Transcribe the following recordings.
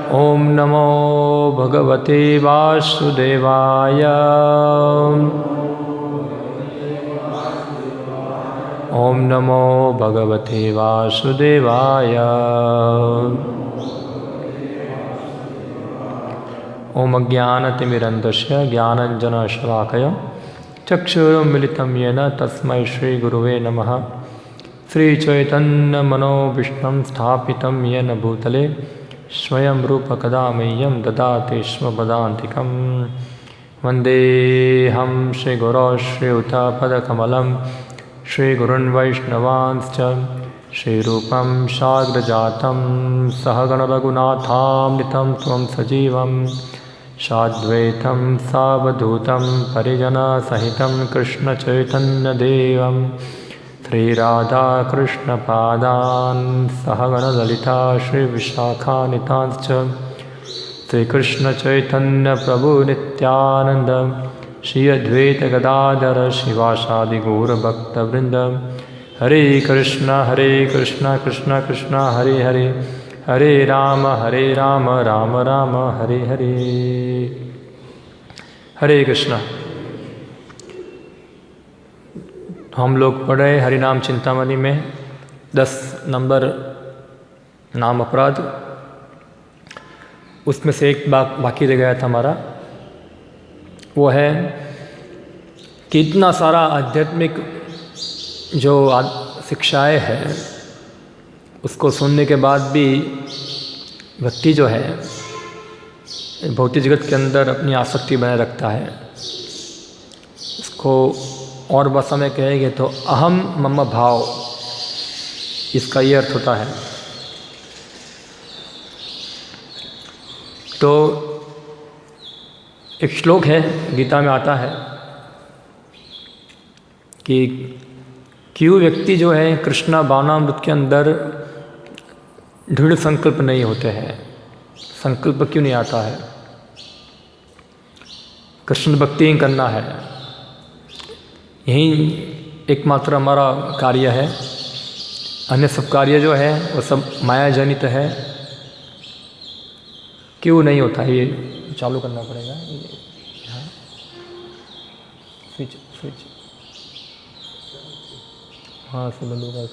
ओम नमो भगवते वासुदेवाय। ओम नमो भगवते वासुदेवाय। ओम अज्ञानतिमिरन्धस्य ज्ञानञ्जनशलाकया चक्षुरुन्मिलितं येन तस्मै श्रीगुरुवे नमः। श्रीचैतन्यमनोभीष्टं स्थापितं येन भूतले स्वयं रूपकदा मह्यं ददाति स्म पदान्तिकं। वन्देऽहं श्रीगुरो श्रीयुतापदकमलं श्रीगुरुन् वैष्णवांश्च श्रीरूपं साग्रजातं सहगणरघुनाथामृतं त्वं सजीवं साद्वैतं सावधूतं परिजनसहितं कृष्णचैतन्यदेवं श्रीराधाकृष्णपादान् सहगणललिता श्रीविशाखान्वितांश्च श्रीकृष्णचैतन्यप्रभुनित्यानन्द श्री अद्वैतगदाधर शिवासादिगौरभक्तवृन्द। हरे कृष्ण कृष्ण कृष्ण हरे हरे, हरे राम राम राम हरे हरे। हरे कृष्ण। हम लोग पढ़ रहे हरिनाम चिंतामणि में 10 नंबर नाम अपराध। उसमें से एक बाकी रह गया था हमारा, वो है कि इतना सारा आध्यात्मिक जो शिक्षाएं हैं उसको सुनने के बाद भी व्यक्ति जो है भौतिक जगत के अंदर अपनी आसक्ति बनाए रखता है। इसको और भाषा में कहेंगे तो अहम मम भाव, इसका ये अर्थ होता है। तो एक श्लोक है गीता में आता है कि क्यों व्यक्ति जो है कृष्णा भावनामृत के अंदर दृढ़ संकल्प नहीं होते हैं, संकल्प क्यों नहीं आता है। कृष्ण भक्ति ही करना है, यही एकमात्र हमारा कार्य है। अन्य सब कार्य जो है वो सब माया जनित है। क्यों नहीं होता, ये चालू करना पड़ेगा। स्विच हाँ से बंद होगा।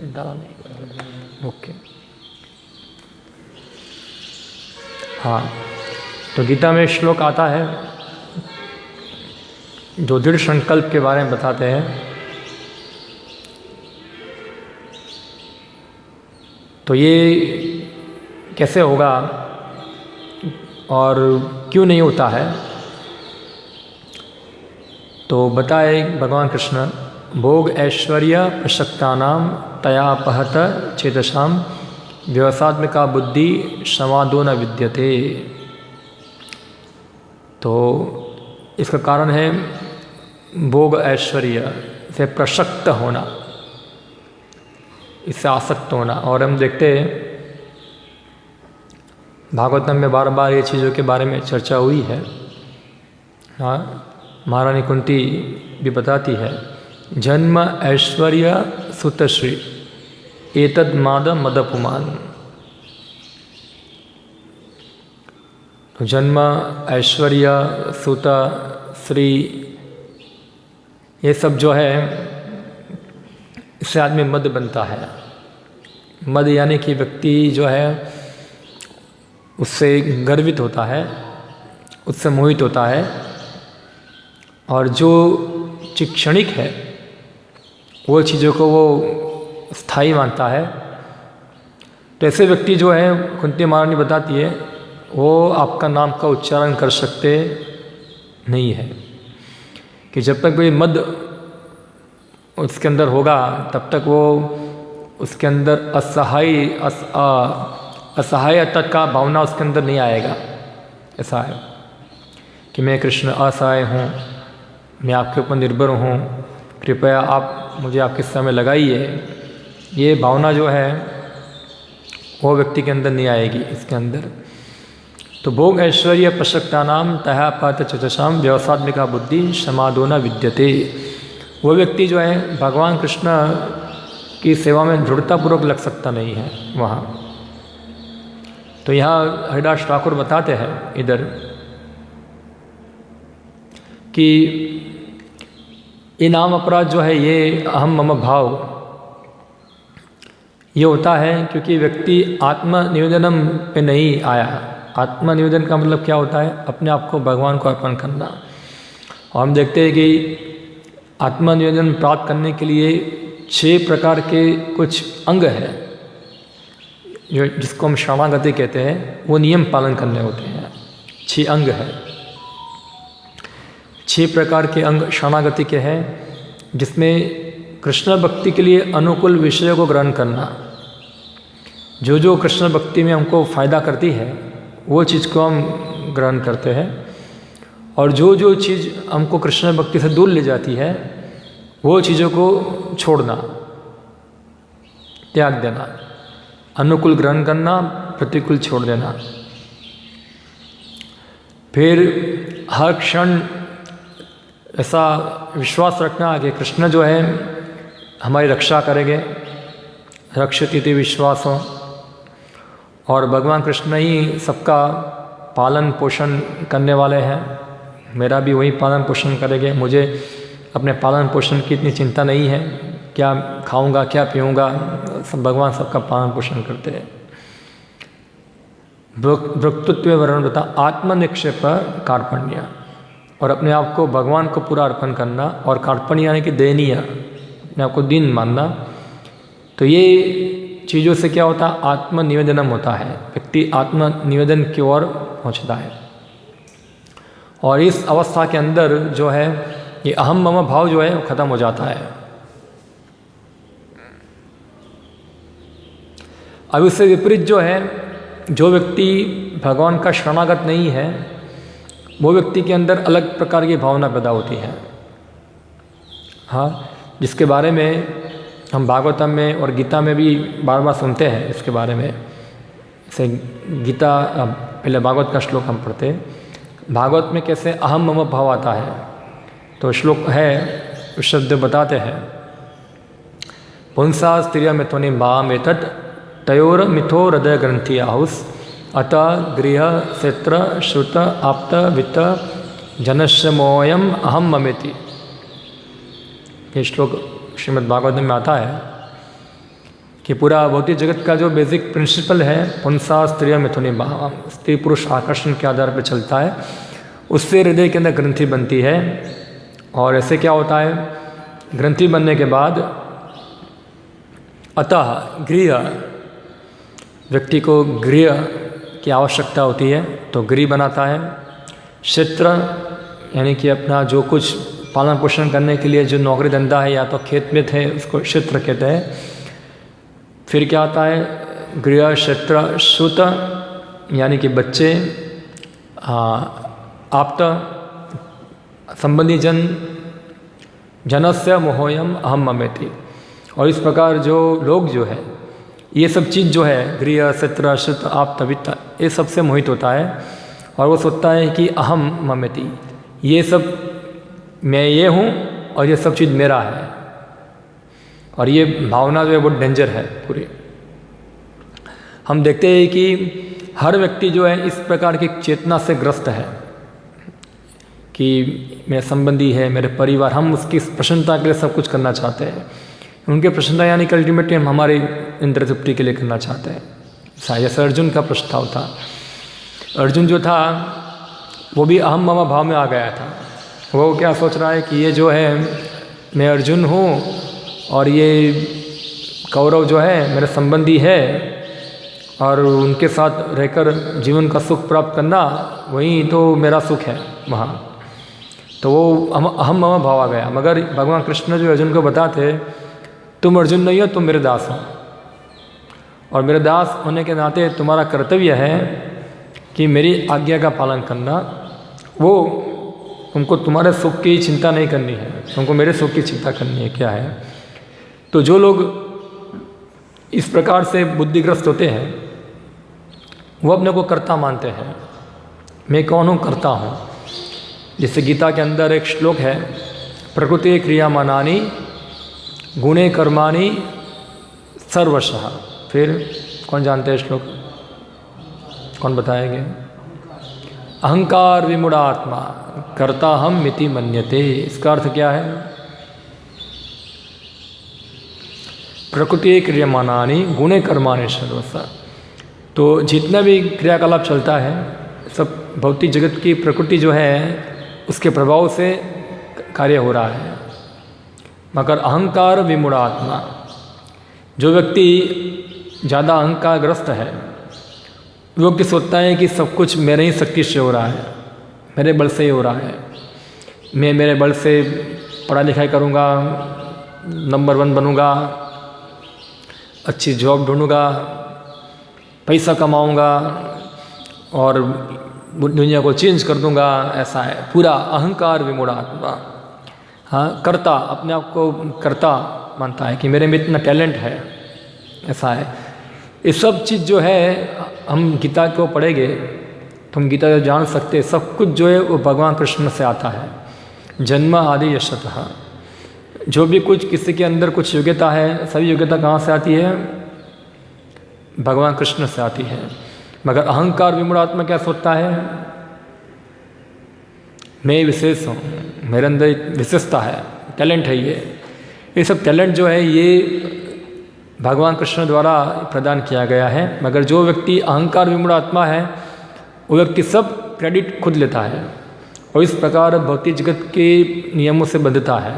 डाला नहीं, ओके। हाँ, तो गीता में श्लोक आता है जो दृढ़ संकल्प के बारे में बताते हैं। तो ये कैसे होगा और क्यों नहीं होता है, तो बताए भगवान कृष्ण, भोग ऐश्वर्य प्रशक्तानाम तयापहत चेतसाम व्यवसात्मिका बुद्धि समादो न विद्यते। तो इसका कारण है भोग ऐश्वर्य से प्रशक्त होना, इससे आसक्त होना। और हम देखते हैं भागवतम में बार बार ये चीज़ों के बारे में चर्चा हुई है। हाँ, महारानी कुंती भी बताती है, जन्म ऐश्वर्य सुतश्री एतद माद मदपुमान। तो जन्म ऐश्वर्य सुत श्री ये सब जो है इससे आदमी मद बनता है। मद यानी कि व्यक्ति जो है उससे गर्वित होता है, उससे मोहित होता है, और जो क्षणिक है वो चीज़ों को वो स्थायी मानता है। तो ऐसे व्यक्ति जो है, कुंती महारानी बताती है, वो आपका नाम का उच्चारण कर सकते नहीं है। कि जब तक कोई मद उसके अंदर होगा तब तक वो उसके अंदर असहायता का भावना उसके अंदर नहीं आएगा। ऐसा है कि मैं कृष्ण असहाय हूँ, मैं आपके ऊपर निर्भर हूँ, कृपया आप मुझे आपके समय लगाइए। ये भावना जो है वो व्यक्ति के अंदर नहीं आएगी इसके अंदर। तो भोग ऐश्वर्य प्रसक्ता नाम तया पात चतुषाम व्यवसात्मिका बुद्धि समादो न विद्यते। वो व्यक्ति जो है भगवान कृष्ण की सेवा में दृढ़तापूर्वक लग सकता नहीं है वहाँ। तो यहाँ हरिदास ठाकुर बताते हैं इधर कि ये नाम अपराध जो है ये अहम मम भाव ये होता है क्योंकि व्यक्ति आत्मनिवेदनम पे नहीं आया। आत्मनिवेदन का मतलब क्या होता है? अपने आप को भगवान को अर्पण करना। और हम देखते हैं कि आत्मनिवेदन प्राप्त करने के लिए 6 प्रकार के कुछ अंग हैं जो जिसको हम शरणागति कहते हैं, वो नियम पालन करने होते हैं। 6 अंग हैं, 6 प्रकार के अंग शरणागति के हैं, जिसमें कृष्ण भक्ति के लिए अनुकूल विषयों को ग्रहण करना। जो जो कृष्ण भक्ति में हमको फ़ायदा करती है वो चीज़ को हम ग्रहण करते हैं, और जो जो चीज़ हमको कृष्ण भक्ति से दूर ले जाती है वो चीज़ों को छोड़ना, त्याग देना। अनुकूल ग्रहण करना, प्रतिकूल छोड़ देना। फिर हर क्षण ऐसा विश्वास रखना कि कृष्ण जो है हमारी रक्षा करेंगे, रक्षित विश्वास हो, और भगवान कृष्ण ही सबका पालन पोषण करने वाले हैं। मेरा भी वही पालन पोषण करेंगे। मुझे अपने पालन पोषण की इतनी चिंता नहीं है, क्या खाऊंगा क्या पीऊंगा, सब भगवान सबका पालन पोषण करते हैं। भक्तृत्व वर्णन बता आत्मनिक्षेप कार्पण्य, और अपने आप को भगवान को पूरा अर्पण करना, और कार्पण्य यानी कि दयनीय, अपने आप को दीन मानना। तो ये चीज़ों से क्या होता है? आत्मनिवेदनम होता है, व्यक्ति आत्मनिवेदन की ओर पहुँचता है। और इस अवस्था के अंदर जो है ये अहम मम भाव जो है वो खत्म हो जाता है। अब इससे विपरीत जो है, जो व्यक्ति भगवान का शरणागत नहीं है वो व्यक्ति के अंदर अलग प्रकार की भावना पैदा होती है। हाँ, जिसके बारे में हम भागवतम में और गीता में भी बार बार सुनते हैं इसके बारे में। जैसे गीता, पहले भागवत का श्लोक हम पढ़ते हैं। भागवत में कैसे अहम मम भाव आता है, तो श्लोक है, उस शब्द बताते हैं, पुंसा स्त्रिय मिथुनि भाम एतत् तयोर मिथो हृदय ग्रंथि आहुस अतः गृह क्षेत्र श्रुत आप्त वित्त जनस्य मोयम अहम ममेति। ये श्लोक श्रीमद् भागवत में आता है कि पूरा भौतिक जगत का जो बेसिक प्रिंसिपल है, पुंसा स्त्रिय मिथुनि भाम, स्त्री पुरुष आकर्षण के आधार पर चलता है, उससे हृदय के अंदर ग्रंथि बनती है। और ऐसे क्या होता है, ग्रंथि बनने के बाद अतः गृह, व्यक्ति को गृह की आवश्यकता होती है तो गृह बनाता है। क्षेत्र यानी कि अपना जो कुछ पालन पोषण करने के लिए जो नौकरी धंधा है या तो खेत में थे उसको क्षेत्र कहते हैं। फिर क्या आता है, गृह क्षेत्र श्रुत यानी कि बच्चे, आप्त संबंधी जन, जनस्य मोहोयम अहम ममेति। और इस प्रकार जो लोग जो है ये सब चीज़ जो है गृह क्षेत्र श्रुत आप्त वित्त, ये सबसे मोहित होता है और वो सोचता है कि अहम ममेति, ये सब मैं ये हूँ और ये सब चीज़ मेरा है। और ये भावना जो है बहुत डेंजर है पूरी। हम देखते हैं कि हर व्यक्ति जो है इस प्रकार की चेतना से ग्रस्त है कि मेरे संबंधी है, मेरे परिवार, हम उसकी प्रसन्नता के लिए सब कुछ करना चाहते हैं। उनके प्रसन्नता यानी कि अल्टीमेटली हम हमारी इंद्र तृप्ति के लिए करना चाहते हैं। जैसे अर्जुन का प्रस्ताव था, अर्जुन जो था वो भी अहम मम भाव में आ गया था। वो क्या सोच रहा है कि ये जो है मैं अर्जुन हूँ और ये कौरव जो है मेरे संबंधी है और उनके साथ रहकर जीवन का सुख प्राप्त करना वही तो मेरा सुख है वहाँ। तो वो अहम मम भाव आ गया। मगर भगवान कृष्ण जो अर्जुन को बताते, तुम अर्जुन नहीं हो, तुम मेरे दास हो, और मेरे दास होने के नाते तुम्हारा कर्तव्य है कि मेरी आज्ञा का पालन करना। वो तुमको तुम्हारे सुख की चिंता नहीं करनी है, तुमको मेरे सुख की चिंता करनी है। क्या है, तो जो लोग इस प्रकार से बुद्धिग्रस्त होते हैं वो अपने को कर्ता मानते हैं मैं कौन हूँ, करता हूँ। जैसे गीता के अंदर एक श्लोक है, प्रकृति क्रियामानानि गुणे कर्माणि सर्वशः। फिर कौन जानते हैं श्लोक, कौन बताएंगे? अहंकार विमूढ़ात्मा कर्ता हम मिति मन्यते। इसका अर्थ क्या है? प्रकृति क्रियमानानि गुणे कर्माणि सर्वशः। तो जितना भी क्रियाकलाप चलता है सब भौतिक जगत की प्रकृति जो है उसके प्रभाव से कार्य हो रहा है। मगर अहंकार विमूढ़ात्मा, जो व्यक्ति ज़्यादा अहंकारग्रस्त है, वो व्यक्ति सोचता है कि सब कुछ मेरे ही शक्ति से हो रहा है, मेरे बल से ही हो रहा है, मैं मेरे बल से पढ़ाई लिखाई करूँगा, नंबर 1 बनूँगा, अच्छी जॉब ढूँढूँगा, पैसा कमाऊँगा और दुनिया को चेंज कर दूँगा। ऐसा है पूरा अहंकार विमूढ़ात्मा। हाँ, करता, अपने आप को करता मानता है कि मेरे में इतना टैलेंट है, ऐसा है। ये सब चीज़ जो है हम गीता को पढ़ेंगे तो हम गीता को जान सकते हैं, सब कुछ जो है वो भगवान कृष्ण से आता है। जन्म आदि यशतः, जो भी कुछ किसी के अंदर कुछ योग्यता है, सभी योग्यता कहाँ से आती है? भगवान कृष्ण से आती है। मगर अहंकार विमूढ़ात्मा क्या सोचता है? मैं विशेष हूँ, मेरे अंदर एक विशेषता है, टैलेंट है। ये सब टैलेंट जो है ये भगवान कृष्ण द्वारा प्रदान किया गया है। मगर जो व्यक्ति अहंकार विमूढ़ात्मा है वो व्यक्ति सब क्रेडिट खुद लेता है और इस प्रकार भौतिक जगत के नियमों से बंधता है,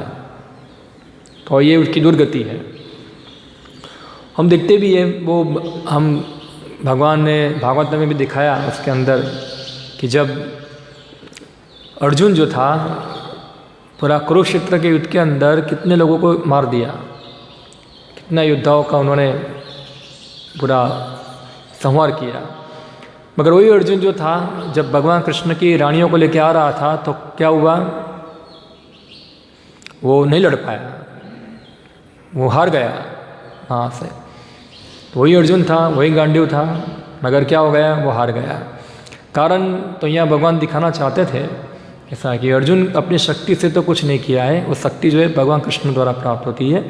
तो ये उसकी दुर्गति है। हम देखते भी है, वो हम भगवान ने भागवत में भी दिखाया उसके अंदर कि जब अर्जुन जो था पूरा कुरुक्षेत्र के युद्ध के अंदर कितने लोगों को मार दिया, कितना योद्धाओं का उन्होंने पूरा संहार किया। मगर वही अर्जुन जो था जब भगवान कृष्ण की रानियों को लेकर आ रहा था तो क्या हुआ? वो नहीं लड़ पाया, वो हार गया वहाँ से। तो वही अर्जुन था, वही गांडीव था, मगर क्या हो गया? वो हार गया। कारण तो यहाँ भगवान दिखाना चाहते थे ऐसा कि अर्जुन अपनी शक्ति से तो कुछ नहीं किया है, वो शक्ति जो है भगवान कृष्ण द्वारा प्राप्त होती है,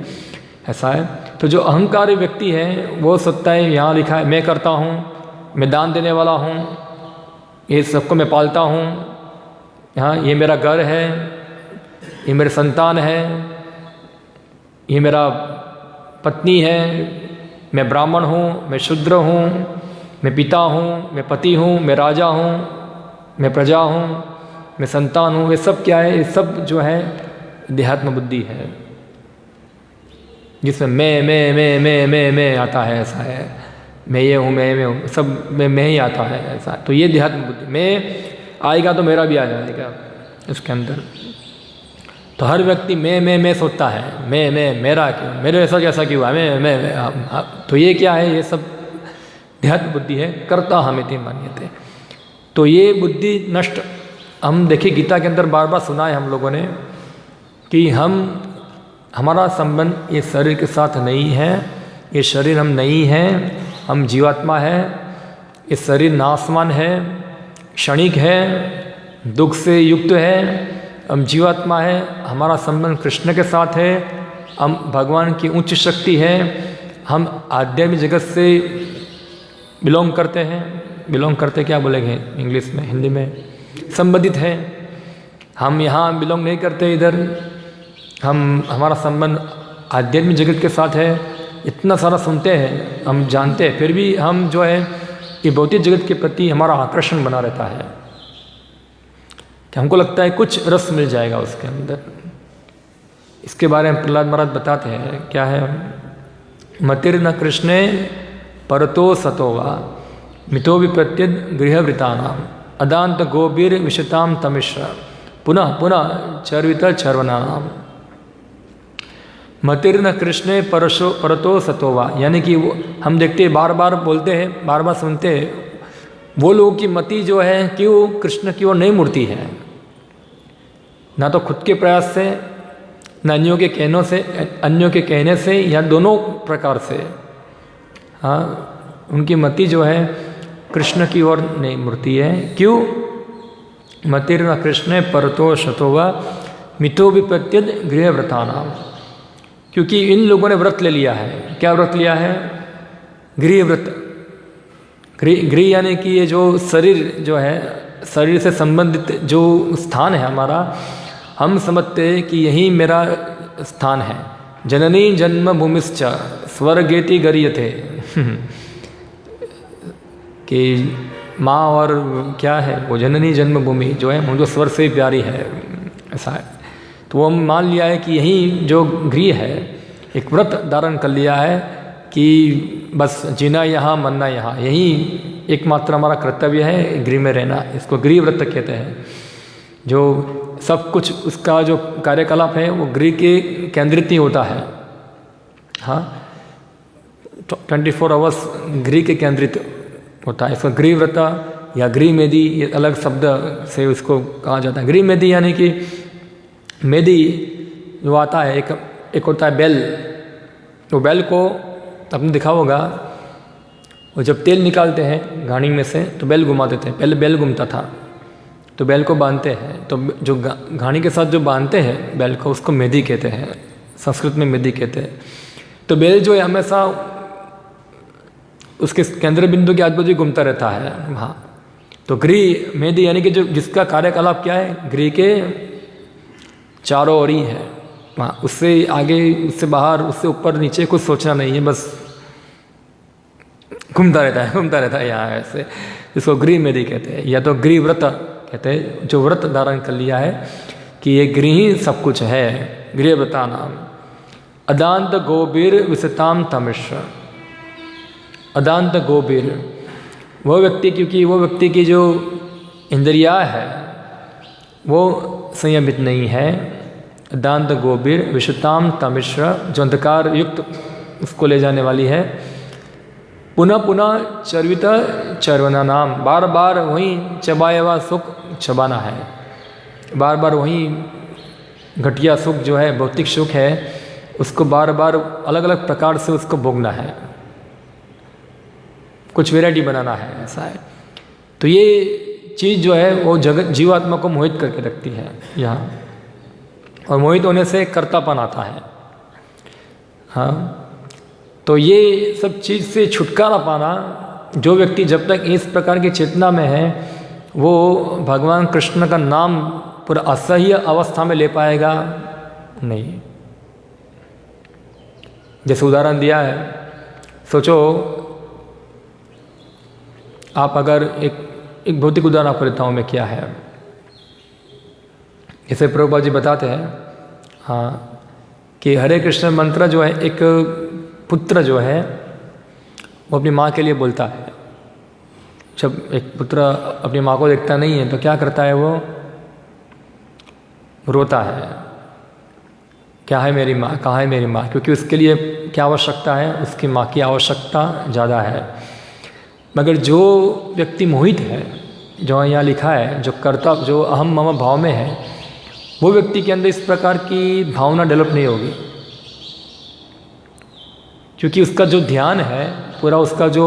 ऐसा है। तो जो अहंकारी व्यक्ति है वो सोचता है, यहाँ लिखा है मैं करता हूँ, मैं दान देने वाला हूँ, ये सबको मैं पालता हूँ, हाँ ये मेरा घर है, ये मेरे संतान है, ये मेरा पत्नी है, मैं ब्राह्मण हूँ, मैं शूद्र हूँ, मैं पिता हूँ, मैं पति हूँ, मैं राजा हूँ, मैं प्रजा हूँ, मैं संतान हूँ। ये सब क्या है? ये सब जो है देहात्म बुद्धि है, जिसमें मैं आता है, ऐसा है। मैं ये हूँ, मैं हूँ, सब मैं ही आता है, ऐसा। तो ये देहात्म बुद्धि, मैं आएगा तो मेरा भी आ जाएगा इसके अंदर। तो हर व्यक्ति मैं सोचता है, मैं मेरा क्यों, मेरे ऐसा कैसा क्यों हुआ, मैं। तो ये क्या है? ये सब देहात्म बुद्धि है, कर्ता हमिति मन्यते। तो ये बुद्धि नष्ट, हम देखिए गीता के अंदर बार बार सुना है हम लोगों ने कि हमारा संबंध ये शरीर के साथ नहीं है, ये शरीर हम नहीं हैं, हम जीवात्मा है, ये शरीर नाशवान है, क्षणिक है, दुख से युक्त है, हम जीवात्मा है, हमारा संबंध कृष्ण के साथ है, हम भगवान की उच्च शक्ति है, हम आध्यात्मिक जगत से बिलोंग करते हैं। बिलोंग करते क्या बोलेंगे इंग्लिश में, हिंदी में? संबंधित है। हम यहाँ बिलोंग नहीं करते इधर, हमारा संबंध आध्यात्मिक जगत के साथ है। इतना सारा सुनते हैं, हम जानते हैं, फिर भी हम जो है ये भौतिक जगत के प्रति हमारा आकर्षण बना रहता है कि हमको लगता है कुछ रस मिल जाएगा उसके अंदर। इसके बारे में प्रहलाद महाराज बताते हैं, क्या है? मतिर्न कृष्णे परतो सतोवा मितो विप्रत्यद गृहवृतानाम अदांत गोबीर विशताम तमिश्र पुनः पुनः चर्वित चर्वनाम। मतिर्न कृष्णे परतो सतोवा, यानी कि वो हम देखते हैं, बार बार बोलते हैं, बार बार सुनते हैं, वो लोगों की मति जो है कि वो कृष्ण की ओर नहीं मुड़ती है, ना तो खुद के प्रयास से, न अन्यों के कहने से, या दोनों प्रकार से। हाँ, उनकी मति जो है कृष्ण की ओर नहीं मुड़ती है। क्यों? मतिर्न कृष्ण परतो शतो व मितो विप्रत्यद गृहव्रता नाम। क्योंकि इन लोगों ने व्रत ले लिया है। क्या व्रत लिया है? गृहव्रत। गृह यानी कि ये जो शरीर जो है, शरीर से संबंधित जो स्थान है हमारा, हम समझते हैं कि यही मेरा स्थान है। जननी जन्म भूमिश्च स्वर्गेति गरीयते कि माँ और क्या है वो जननी जन्मभूमि जो है मुझे स्वर्ग से प्यारी है, ऐसा है। तो वो मान लिया है कि यही जो गृह है, एक व्रत धारण कर लिया है कि बस जीना यहाँ मरना यहाँ, यही एकमात्र हमारा कर्तव्य है, गृह में रहना। इसको गृह व्रत कहते हैं। जो सब कुछ उसका जो कार्यकलाप है वो गृह के केंद्रित ही होता है। हाँ, 24 आवर्स गृह के केंद्रित होता है। इसको गृह व्रत या गृह मेदी, ये अलग शब्द से उसको कहा जाता है। गृह मेदी यानी कि मेदी जो आता है, एक होता है बेल। तो बेल को आपने देखा होगा, वो जब तेल निकालते हैं घानी में से तो बेल घुमा देते हैं। पहले बेल घूमता था तो बेल को बांधते हैं। तो जो घानी के साथ जो बांधते हैं बेल को, उसको मेदी कहते हैं, संस्कृत में मेदी कहते हैं। तो बेल जो है हमेशा उसके केंद्र बिंदु के आजू-बाजू घूमता रहता है वहाँ। तो गृह मेदी यानी कि जो जिसका कार्यकलाप क्या है, गृह के चारों ओर ही है वहाँ। उससे आगे, उससे बाहर, उससे ऊपर नीचे कुछ सोचना नहीं है, बस घूमता रहता है यहाँ ऐसे। इसको गृह मेदी कहते हैं, या तो गृह व्रत कहते हैं, जो व्रत धारण कर लिया है कि ये गृह ही सब कुछ है। गृह व्रता नाम। अदांत गोबीर विसताम तमिश्र। अदांत गोबीर वो व्यक्ति, क्योंकि वो व्यक्ति की जो इंद्रिया है वो संयमित नहीं है। अदांत गोबीर विषताम तमिश्र, जो अंधकार युक्त उसको ले जाने वाली है। पुनः पुनः चर्वित चरवना नाम। बार बार वहीं चबाया हुआ सुख चबाना है। बार बार वहीं घटिया सुख जो है, भौतिक सुख है, उसको बार बार अलग अलग प्रकार से उसको भोगना है, कुछ वैरायटी बनाना है, ऐसा है। तो ये चीज़ जो है वो जगत जीवात्मा को मोहित करके रखती है यहाँ, और मोहित होने से कर्तापन आता है। हाँ, तो ये सब चीज़ से छुटकारा पाना, जो व्यक्ति जब तक इस प्रकार की चेतना में है वो भगवान कृष्ण का नाम पूरा असह्य अवस्था में ले पाएगा नहीं। जैसे उदाहरण दिया है, सोचो आप अगर एक भौतिक उदाहरण आपको देता हूँ मैं, क्या है। जैसे प्रभुपाद जी बताते हैं, हाँ, कि हरे कृष्ण मंत्र जो है, एक पुत्र जो है वो अपनी माँ के लिए बोलता है। जब एक पुत्र अपनी माँ को देखता नहीं है तो क्या करता है, वो रोता है, क्या है मेरी माँ, कहाँ है मेरी माँ, क्योंकि उसके लिए क्या आवश्यकता है, उसकी माँ की आवश्यकता ज़्यादा है। मगर जो व्यक्ति मोहित है, जो यहाँ लिखा है, जो कर्ता, जो अहम मम भाव में है, वो व्यक्ति के अंदर इस प्रकार की भावना डेवलप नहीं होगी, क्योंकि उसका जो ध्यान है पूरा, उसका जो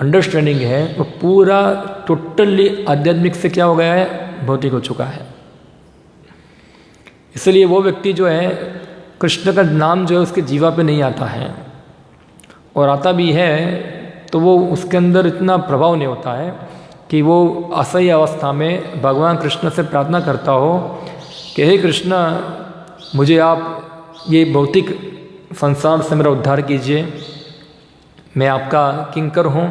अंडरस्टैंडिंग है वो पूरा टोटली आध्यात्मिक से क्या हो गया है, भौतिक हो चुका है। इसलिए वो व्यक्ति जो है, कृष्ण का नाम जो है उसके जीवा पे नहीं आता है, और आता भी है तो वो उसके अंदर इतना प्रभाव नहीं होता है कि वो असह्य अवस्था में भगवान कृष्ण से प्रार्थना करता हो कि हे कृष्ण, मुझे आप ये भौतिक संसार से मेरा उद्धार कीजिए, मैं आपका किंकर हूँ,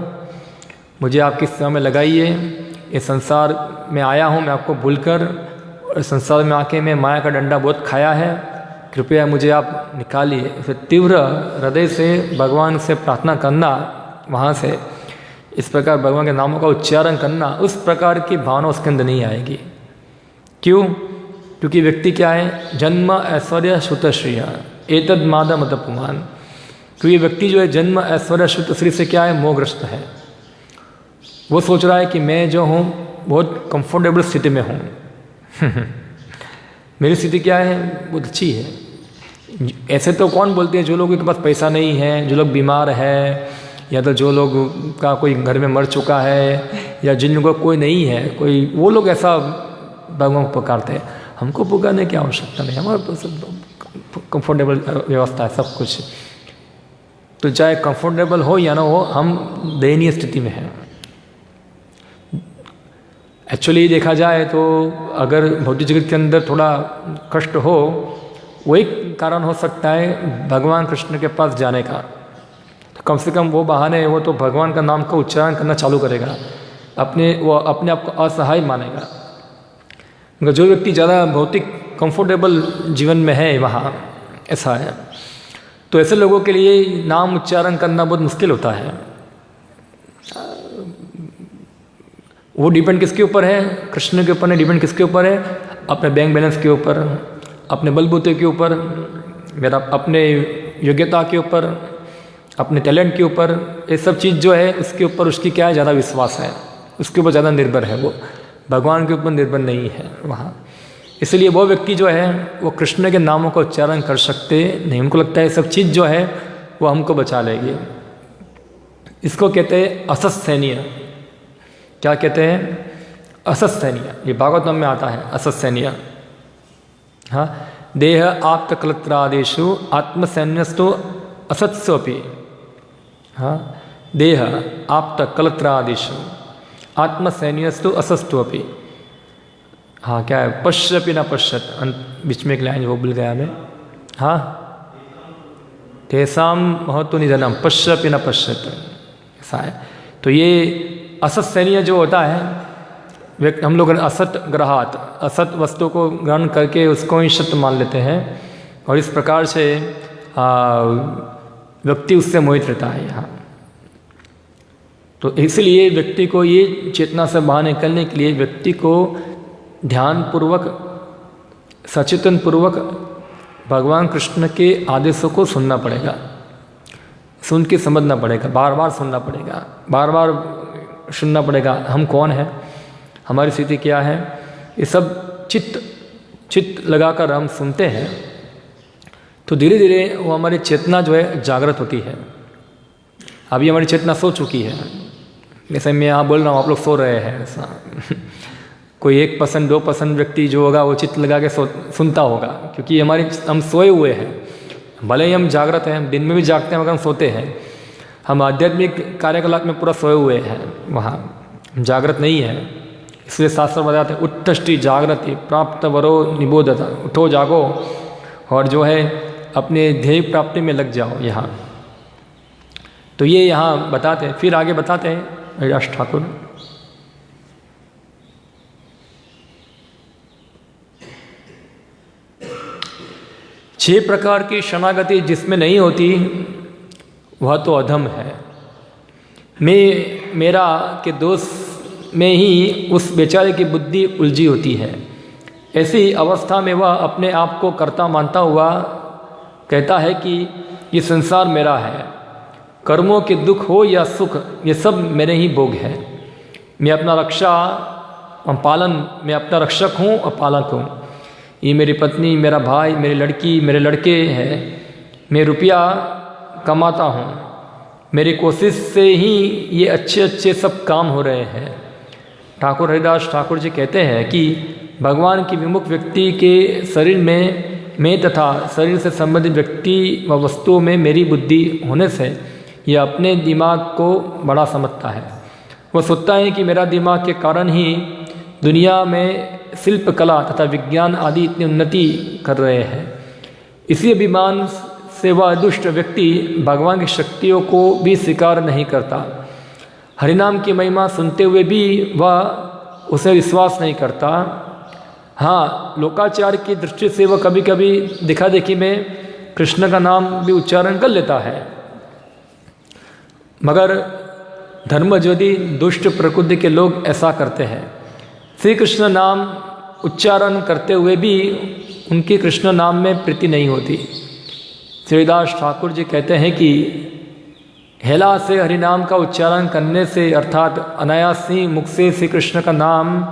मुझे आपकी सेवा में लगाइए। इस संसार में आया हूँ मैं आपको भूलकर, और संसार में आके मैं माया का डंडा बहुत खाया है, कृपया मुझे आप निकालिए। फिर तीव्र हृदय से भगवान से प्रार्थना करना, वहाँ से इस प्रकार भगवान के नामों का उच्चारण करना, उस प्रकार की भावना उसके अंदर नहीं आएगी। क्यों? क्योंकि व्यक्ति क्या है, जन्म ऐश्वर्य श्रुत श्रिय एतद मादा मत पुमान। क्योंकि व्यक्ति जो है जन्म ऐश्वर्य श्रुत श्री से क्या है, मोहग्रस्त है। वो सोच रहा है कि मैं जो हूँ बहुत कंफर्टेबल स्थिति में हूँ मेरी स्थिति क्या है, बहुत अच्छी है। ऐसे तो कौन बोलते हैं, जो लोगों के पास पैसा नहीं है, जो लोग बीमार है, या तो जो लोग का कोई घर में मर चुका है, या जिन लोगों का कोई नहीं है, कोई, वो लोग ऐसा भगवान को पुकारते हैं। हमको पुकारने की आवश्यकता नहीं, हमारे पास कंफर्टेबल व्यवस्था है सब कुछ। तो चाहे कंफर्टेबल हो या ना हो, हम दयनीय स्थिति में हैं। एक्चुअली देखा जाए तो अगर भौतिक जगत के अंदर थोड़ा कष्ट हो, वही कारण हो सकता है भगवान कृष्ण के पास जाने का। तो कम से कम वो बहाने, वो तो भगवान का नाम का उच्चारण करना चालू करेगा, वो अपने आप को असहाय मानेगा। मगर जो व्यक्ति ज़्यादा भौतिक कंफर्टेबल जीवन में है वहाँ, ऐसा है, तो ऐसे लोगों के लिए नाम उच्चारण करना बहुत मुश्किल होता है। वो डिपेंड किसके ऊपर है? कृष्ण के ऊपर नहीं, डिपेंड किसके ऊपर है? अपने बैंक बैलेंस के ऊपर, अपने बलबूते के ऊपर, मेरा अपने योग्यता के ऊपर, अपने टैलेंट के ऊपर। ये सब चीज़ जो है उसके ऊपर उसकी क्या है, ज़्यादा विश्वास है, उसके ऊपर ज़्यादा निर्भर है। वो भगवान के ऊपर निर्भर नहीं है वहाँ। इसलिए वो व्यक्ति जो है वो कृष्ण के नामों का उच्चारण कर सकते नहीं। उनको लगता है सब चीज़ जो है वो हमको बचा लेगी। इसको कहते हैं असत्सैनीय। क्या कहते हैं? असत्सैनीय। ये भागवतम में आता है असत्सैनीय। हाँ, देह आप्तकलत्रादेशु आत्मसैन्यस्तु असत्स्वपि। हाँ, देह आप्तकलत्रादेशु आत्मसैन्यस्तु असत्स्वपि। हाँ, क्या है? पश्यपि न पश्यत। बीच में एक लाइन वो भूल गया मैं। हाँ, तेसाम महत्व निधनम पश्यपि न पश्यत, ऐसा है। तो ये असत्सैनीय जो होता है, हम लोग असत ग्रहात, असत वस्तु को ग्रहण करके उसको ही सत्य मान लेते हैं, और इस प्रकार से व्यक्ति उससे मोहित रहता है यहाँ। तो इसलिए व्यक्ति को ये चेतना से बाहर निकलने के लिए व्यक्ति को ध्यानपूर्वक, सचेतनपूर्वक भगवान कृष्ण के आदेशों को सुनना पड़ेगा, सुन के समझना पड़ेगा, बार बार सुनना पड़ेगा, बार बार सुनना पड़ेगा। हम कौन हैं, हमारी स्थिति क्या है, ये सब चित्त लगाकर हम सुनते हैं, तो धीरे धीरे वो हमारी चेतना जो है जागृत होती है। अभी हमारी चेतना सो चुकी है, जैसे मैं यहाँ बोल रहा हूँ, आप लोग सो रहे हैं ऐसा। कोई 1% 2% व्यक्ति जो होगा वो चित्त लगा के सुनता होगा, क्योंकि हम सोए हुए हैं। भले ही हम जागृत हैं, दिन में भी जागते हैं मगर हम सोते हैं। हम आध्यात्मिक कार्यकलाप में पूरा सोए हुए हैं, वहाँ जागृत नहीं है। इसलिए शास्त्र बताते हैं उत्तष्टि जागृति प्राप्त वरो निबोधता। उठो जागो और जो है अपने ध्येय प्राप्ति में लग जाओ यहाँ। तो ये यहाँ बताते हैं। फिर आगे बताते हैं हरिदास ठाकुर, छह प्रकार की शरणागति जिसमें नहीं होती वह तो अधम है। मेरा के दोष में ही उस बेचारे की बुद्धि उलझी होती है। ऐसी अवस्था में वह अपने आप को कर्ता मानता हुआ कहता है कि ये संसार मेरा है, कर्मों के दुख हो या सुख ये सब मेरे ही भोग है। मैं अपना रक्षक हूँ और पालक हूँ। ये मेरी पत्नी, मेरा भाई, मेरी लड़की, मेरे लड़के हैं। मैं रुपया कमाता हूँ, मेरी कोशिश से ही ये अच्छे सब काम हो रहे हैं। ठाकुर हरिदास ठाकुर जी कहते हैं कि भगवान की विमुख व्यक्ति के शरीर में मैं तथा शरीर से संबंधित व्यक्ति व वस्तुओं में मेरी बुद्धि होने से यह अपने दिमाग को बड़ा समझता है। वह सोचता है कि मेरा दिमाग के कारण ही दुनिया में शिल्प कला तथा विज्ञान आदि इतनी उन्नति कर रहे हैं। इसी अभिमान से वह दुष्ट व्यक्ति भगवान की शक्तियों को भी स्वीकार नहीं करता। हरिनाम की महिमा सुनते हुए भी वह उसे विश्वास नहीं करता। हाँ, लोकाचार की दृष्टि से वह कभी कभी दिखा देखी में कृष्ण का नाम भी उच्चारण कर लेता है, मगर धर्मज्योति दुष्ट प्रकृति के लोग ऐसा करते हैं। श्री कृष्ण नाम उच्चारण करते हुए भी उनकी कृष्ण नाम में प्रीति नहीं होती। श्रीदास ठाकुर जी कहते हैं कि हेला से हरिनाम का उच्चारण करने से अर्थात अनायास ही मुख से श्री कृष्ण का नाम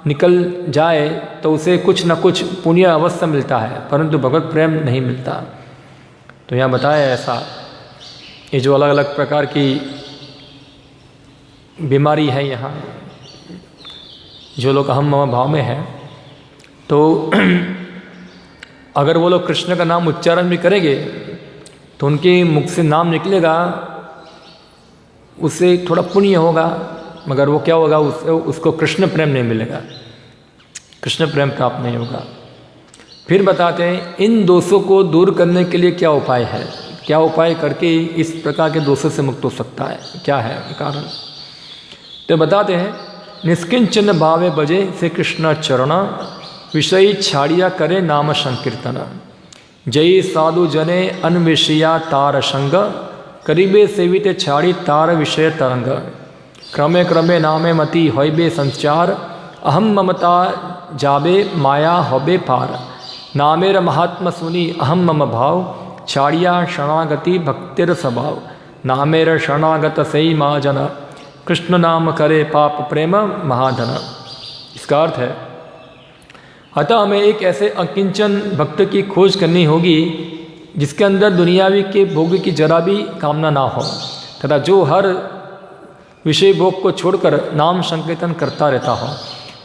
निकल जाए तो उसे कुछ न कुछ पुण्य अवश्य मिलता है, परंतु भगवत प्रेम नहीं मिलता। तो यहाँ बताया ऐसा, ये जो अलग अलग प्रकार की बीमारी है यहाँ, जो लोग अहम मम भाव में है, तो अगर वो लोग कृष्ण का नाम उच्चारण भी करेंगे तो उनके मुख से नाम निकलेगा, उससे थोड़ा पुण्य होगा, मगर वो क्या होगा, उसको कृष्ण प्रेम नहीं मिलेगा, कृष्ण प्रेम प्राप्त नहीं होगा। फिर बताते हैं इन दोषों को दूर करने के लिए क्या उपाय है, क्या उपाय करके इस प्रकार के दोषों से मुक्त हो सकता है, क्या है कारण। तो बताते हैं निष्किंचन भावे बजे श्री कृष्ण चरण, विषय छाड़िया करे नाम संकीर्तन, जय साधु जने अन्वेषिया तार संग, करीबे सेविते छाड़ी तार विषय तरंग, क्रमे क्रमे नामे मति होइबे संचार, अहम ममता जाबे माया होबे पार, नामेर महात्मा सुनी अहम मम भाव, छाड़िया शरणागति भक्तिर स्वभाव, नामेर शरणागत सई महाजन, कृष्ण नाम करे पाप प्रेम महाधन। इसका अर्थ है अतः हमें एक ऐसे अकिंचन भक्त की खोज करनी होगी जिसके अंदर दुनियावी के भोग की जरा भी कामना ना हो, तथा जो हर विषय भोग को छोड़कर नाम संकीर्तन करता रहता हो।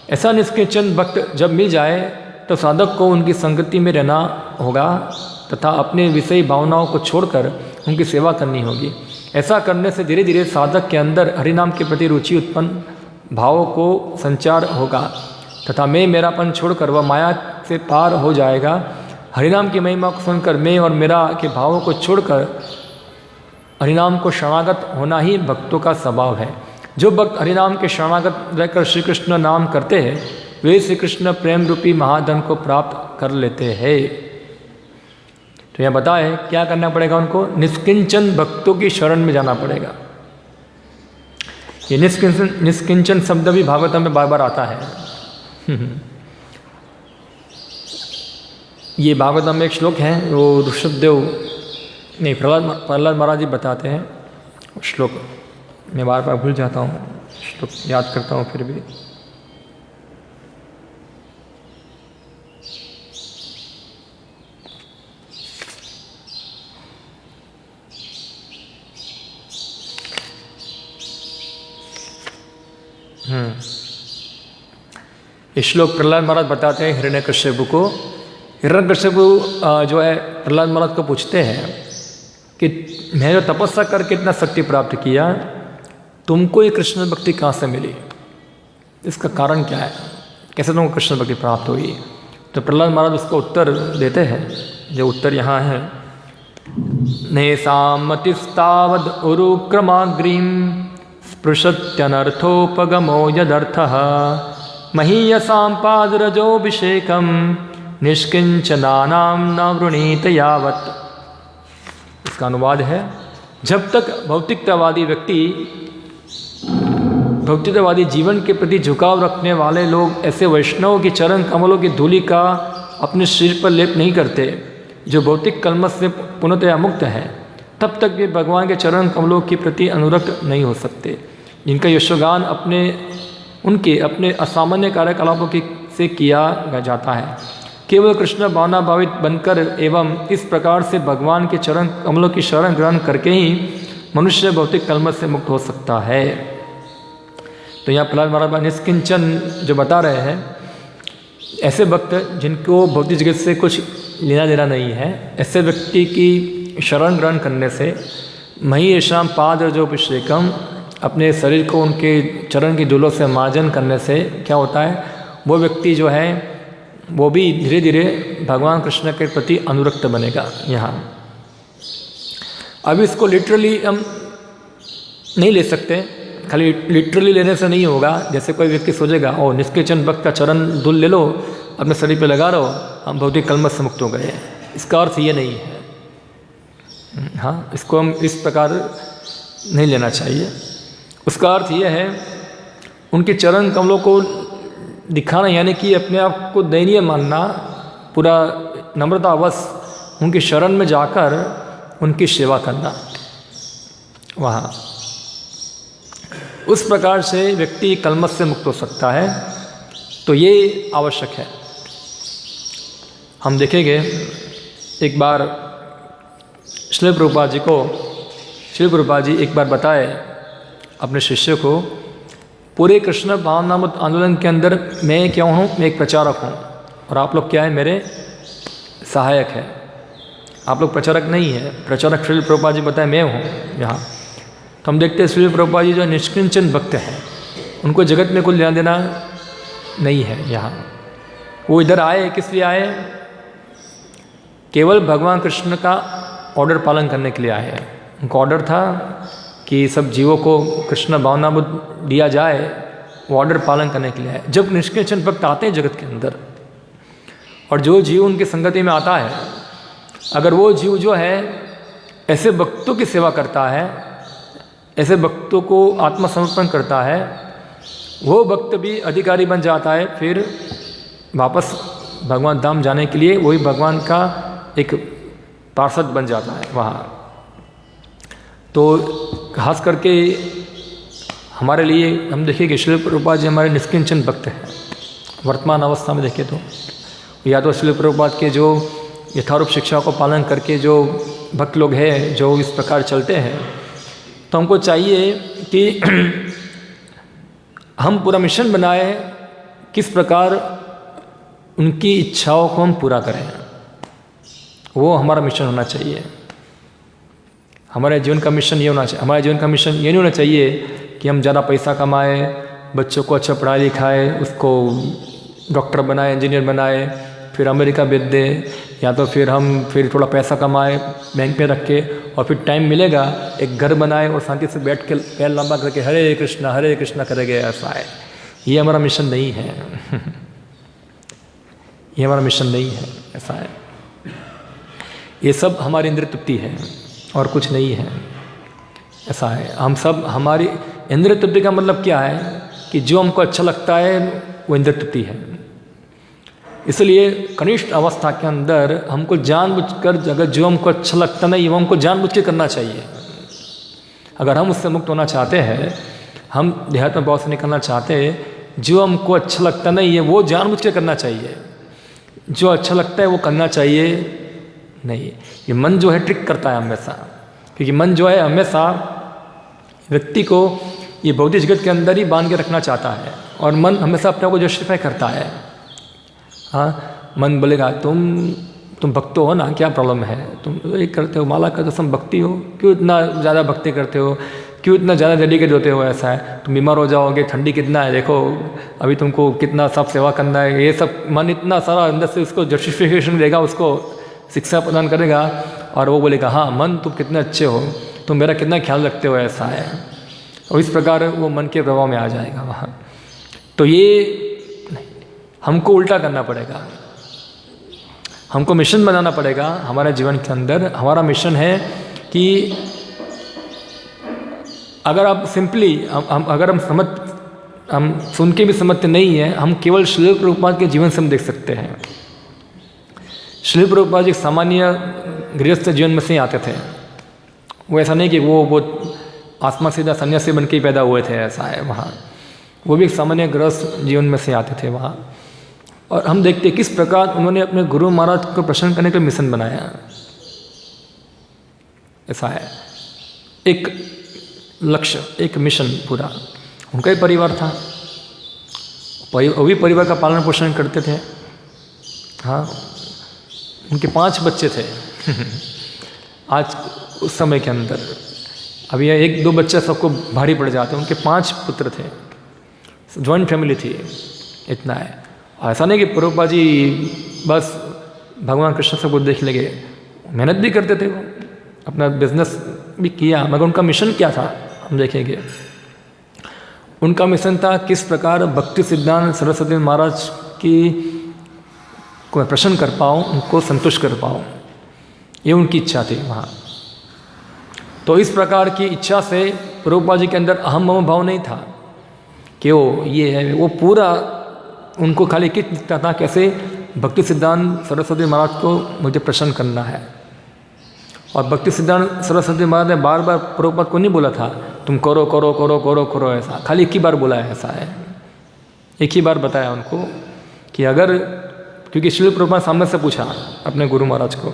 ऐसा निष्किंचन भक्त जब मिल जाए तो साधक को उनकी संगति में रहना होगा तथा अपने विषय भावनाओं को छोड़कर उनकी सेवा करनी होगी। ऐसा करने से धीरे धीरे साधक के अंदर हरिनाम के प्रति रुचि उत्पन्न भावों को संचार होगा तथा मैं मेरापन छोड़कर वह माया से पार हो जाएगा। हरिनाम की महिमा को सुनकर मैं और मेरा के भावों को छोड़कर हरिनाम को शरणागत होना ही भक्तों का स्वभाव है। जो भक्त हरिनाम के शरणागत रहकर श्री कृष्ण नाम करते हैं वे श्री कृष्ण प्रेम रूपी महाधन को प्राप्त कर लेते हैं। तो यह बताए क्या करना पड़ेगा, उनको निष्किंचन भक्तों की शरण में जाना पड़ेगा। ये निष्किंचन शब्द भी भागवतम में बार बार आता है। ये भागवतम में एक श्लोक है, वो ऋषभदेव नहीं प्रहलाद महाराज जी बताते हैं। श्लोक मैं बार बार भूल जाता हूँ, श्लोक याद करता हूँ फिर भी। इस श्लोक प्रहलाद महाराज बताते हैं हिरण्यकश्यप को। हिरण्यकश्यप जो है प्रहलाद महाराज को पूछते हैं कि मैं जो तपस्या करके इतना शक्ति प्राप्त किया, तुमको ये कृष्ण भक्ति कहाँ से मिली, इसका कारण क्या है, कैसे तुमको कृष्ण भक्ति प्राप्त हुई। तो प्रहलाद महाराज उसको उत्तर देते हैं, जो उत्तर यहाँ है। नेसामतिस्तावद उरुक्रमाग्रीम स्पृशत्यनर्थोपगमो यदर्थः, महीयसां पादरजोभिषेकं निष्किंचनानां न वृणीत यावत्। इसका अनुवाद है, जब तक भौतिकतावादी व्यक्ति, भौतिकतावादी जीवन के प्रति झुकाव रखने वाले लोग ऐसे वैष्णवों की चरण कमलों की धूलि का अपने शरीर पर लेप नहीं करते, जो भौतिक कलमश से पूर्णतया मुक्त है, तब तक वे भगवान के चरण कमलों के प्रति अनुरक्त नहीं हो सकते। जिनका यशोगान उनके अपने असामान्य कार्यकलापों से किया जाता है। केवल कृष्ण भावना भावित बनकर एवं इस प्रकार से भगवान के चरण कमलों की शरण ग्रहण करके ही मनुष्य भौतिक कलमश से मुक्त हो सकता है। तो यहाँ प्रहलाद महाराज निष्किंचन जो बता रहे हैं, ऐसे भक्त जिनको भौतिक जगत से कुछ लेना देना नहीं है, ऐसे व्यक्ति की शरण ग्रहण करने से महीयसां पादरजोभिषेकम, अपने शरीर को उनके चरण की धूलों से मार्जन करने से क्या होता है, वो व्यक्ति जो है वो भी धीरे धीरे भगवान कृष्ण के प्रति अनुरक्त बनेगा। यहाँ अब इसको लिटरली हम नहीं ले सकते, खाली लिटरली लेने से नहीं होगा। जैसे कोई व्यक्ति सोचेगा ओ निष्किंचन भक्त का चरण धूल ले लो, अपने शरीर पे लगा रहो, हम भौतिक कलमश से मुक्त हो गए। इसका अर्थ ये नहीं है। हाँ, इसको हम इस प्रकार नहीं लेना चाहिए। उसका अर्थ यह है उनके चरण कमलों को दिखाना, यानी कि अपने आप को दयनीय मानना, पूरा नम्रतावश उनकी शरण में जाकर उनकी सेवा करना। वहाँ उस प्रकार से व्यक्ति कलमश से मुक्त हो सकता है। तो ये आवश्यक है। हम देखेंगे एक बार श्रील प्रभुपाद जी एक बार बताए अपने शिष्य को, पूरे कृष्ण भावनामृत आंदोलन के अंदर मैं क्या हूँ, मैं एक प्रचारक हूँ। और आप लोग क्या है, मेरे सहायक है, आप लोग प्रचारक नहीं है। प्रचारक श्रील प्रभुपाद जी बताए मैं हूँ यहाँ। तो हम देखते हैं श्रील प्रभुपाद जी जो निष्किंचन भक्त हैं, उनको जगत में कुछ लेना देना नहीं है यहाँ। वो इधर आए किस लिए आए? केवल भगवान कृष्ण का ऑर्डर पालन करने के लिए आए हैं। उनका ऑर्डर था कि सब जीवों को कृष्ण भावनामृत दिया जाए, वो ऑर्डर पालन करने के लिए आए। जब निष्किंचन भक्त आते हैं जगत के अंदर, और जो जीव उनकी संगति में आता है, अगर वो जीव जो है ऐसे भक्तों की सेवा करता है, ऐसे भक्तों को आत्मसमर्पण करता है, वो भक्त भी अधिकारी बन जाता है। फिर वापस भगवान धाम जाने के लिए वही भगवान का एक पार्षद बन जाता है वहाँ। तो खास करके हमारे लिए हम देखिए कि श्रील प्रभुपाद जी हमारे निष्किंचन भक्त हैं। वर्तमान अवस्था में देखें तो या तो श्रील प्रभुपाद के जो यथारूप शिक्षा को पालन करके जो भक्त लोग हैं जो इस प्रकार चलते हैं, तो हमको चाहिए कि हम पूरा मिशन बनाए किस प्रकार उनकी इच्छाओं को हम पूरा करें। वो हमारा मिशन होना चाहिए। हमारे जीवन का मिशन ये होना चाहिए। हमारे जीवन का मिशन ये नहीं होना चाहिए कि हम ज़्यादा पैसा कमाए, बच्चों को अच्छा पढ़ाई लिखाए, उसको डॉक्टर बनाए, इंजीनियर बनाए, फिर अमेरिका भेज दे, या तो फिर हम फिर थोड़ा पैसा कमाए बैंक में रख के, और फिर टाइम मिलेगा एक घर बनाए और शांति से बैठ के पैर लंबा करके हरे कृष्णा करेंगे। ऐसा है, ये हमारा मिशन नहीं है। ये हमारा मिशन नहीं है। ऐसा है, ये सब हमारी इंद्रिय तृप्ति है और कुछ नहीं है। ऐसा है, हम सब हमारी इंद्रिय तृप्ति का मतलब क्या है कि जो हमको अच्छा लगता है वो इंद्रिय तृप्ति है। इसलिए कनिष्ठ अवस्था के अंदर हमको जानबूझकर, अगर जो हमको अच्छा लगता नहीं वो हमको जानबूझ के करना चाहिए। अगर हम उससे मुक्त होना चाहते हैं, हम देहात्म भाव से निकलना चाहते हैं, जो हमको अच्छा लगता नहीं है वो जानबूझ के करना चाहिए, जो अच्छा लगता है वो करना चाहिए नहीं। ये मन जो है ट्रिक करता है हमेशा, क्योंकि मन जो है हमेशा व्यक्ति को ये भौतिक जगत के अंदर ही बांध के रखना चाहता है, और मन हमेशा अपने को जस्टिफाई करता है। हाँ, मन बोलेगा तुम भक्त हो ना, क्या प्रॉब्लम है, तुम एक करते हो, माला करते हो, सब भक्ति हो, क्यों इतना ज़्यादा भक्ति करते हो, क्यों इतना ज़्यादा डेडिकेट होते हो। ऐसा है, तुम बीमार हो जाओगे, ठंडी कितना है, देखो अभी तुमको कितना सब सेवा करना है। ये सब मन इतना सारा अंदर से उसको जस्टिफिकेशन देगा, उसको शिक्षा प्रदान करेगा, और वो बोलेगा हाँ मन तुम कितने अच्छे हो, तुम मेरा कितना ख्याल रखते हो। ऐसा है, और इस प्रकार वो मन के प्रभाव में आ जाएगा वहाँ। तो ये हमको उल्टा करना पड़ेगा, हमको मिशन बनाना पड़ेगा हमारे जीवन के अंदर। हमारा मिशन है कि अगर आप सिंपली अगर हम सुन के भी समझते नहीं है, हम केवल श्रील प्रभुपाद के जीवन से हम देख सकते हैं। श्रील प्रभुपाद जी सामान्य गृहस्थ जीवन में से ही आते थे। वो ऐसा नहीं कि वो आसमान सीधा सन्यासी बन के ही पैदा हुए थे। ऐसा है, वहाँ वो भी एक सामान्य गृहस्थ जीवन में से आते थे वहाँ। और हम देखते किस प्रकार उन्होंने अपने गुरु महाराज को प्रसन्न करने का मिशन बनाया। ऐसा है, एक लक्ष्य, एक मिशन पूरा। उनका ही परिवार था, वो भी परिवार का पालन पोषण करते थे। हाँ, उनके 5 बच्चे थे। आज उस समय के अंदर, अभी 1-2 बच्चे सबको भारी पड़ जाते हैं, उनके 5 पुत्र थे, जॉइंट फैमिली थी। इतना है, ऐसा नहीं कि प्रभुपाद जी बस भगवान कृष्ण सबको देख लगे, मेहनत भी करते थे, वो अपना बिजनेस भी किया, मगर उनका मिशन क्या था हम देखेंगे। उनका मिशन था किस प्रकार भक्ति सिद्धांत सरस्वती महाराज की को मैं प्रसन्न कर पाऊँ, उनको संतुष्ट कर पाऊँ, ये उनकी इच्छा थी वहाँ। तो इस प्रकार की इच्छा से प्रभुपाद जी के अंदर अहम मम भाव नहीं था कि वो ये है, वो पूरा उनको खाली किस दिखता था कैसे भक्ति सिद्धांत सरस्वती महाराज को मुझे प्रसन्न करना है। और भक्ति सिद्धांत सरस्वती महाराज ने बार बार प्रभुपाद को नहीं बोला था तुम करो करो करो करो करो, ऐसा खाली एक ही बार बोला है। ऐसा है, एक ही बार बताया उनको कि अगर, क्योंकि श्रील प्रभुपाद सामने से पूछा अपने गुरु महाराज को,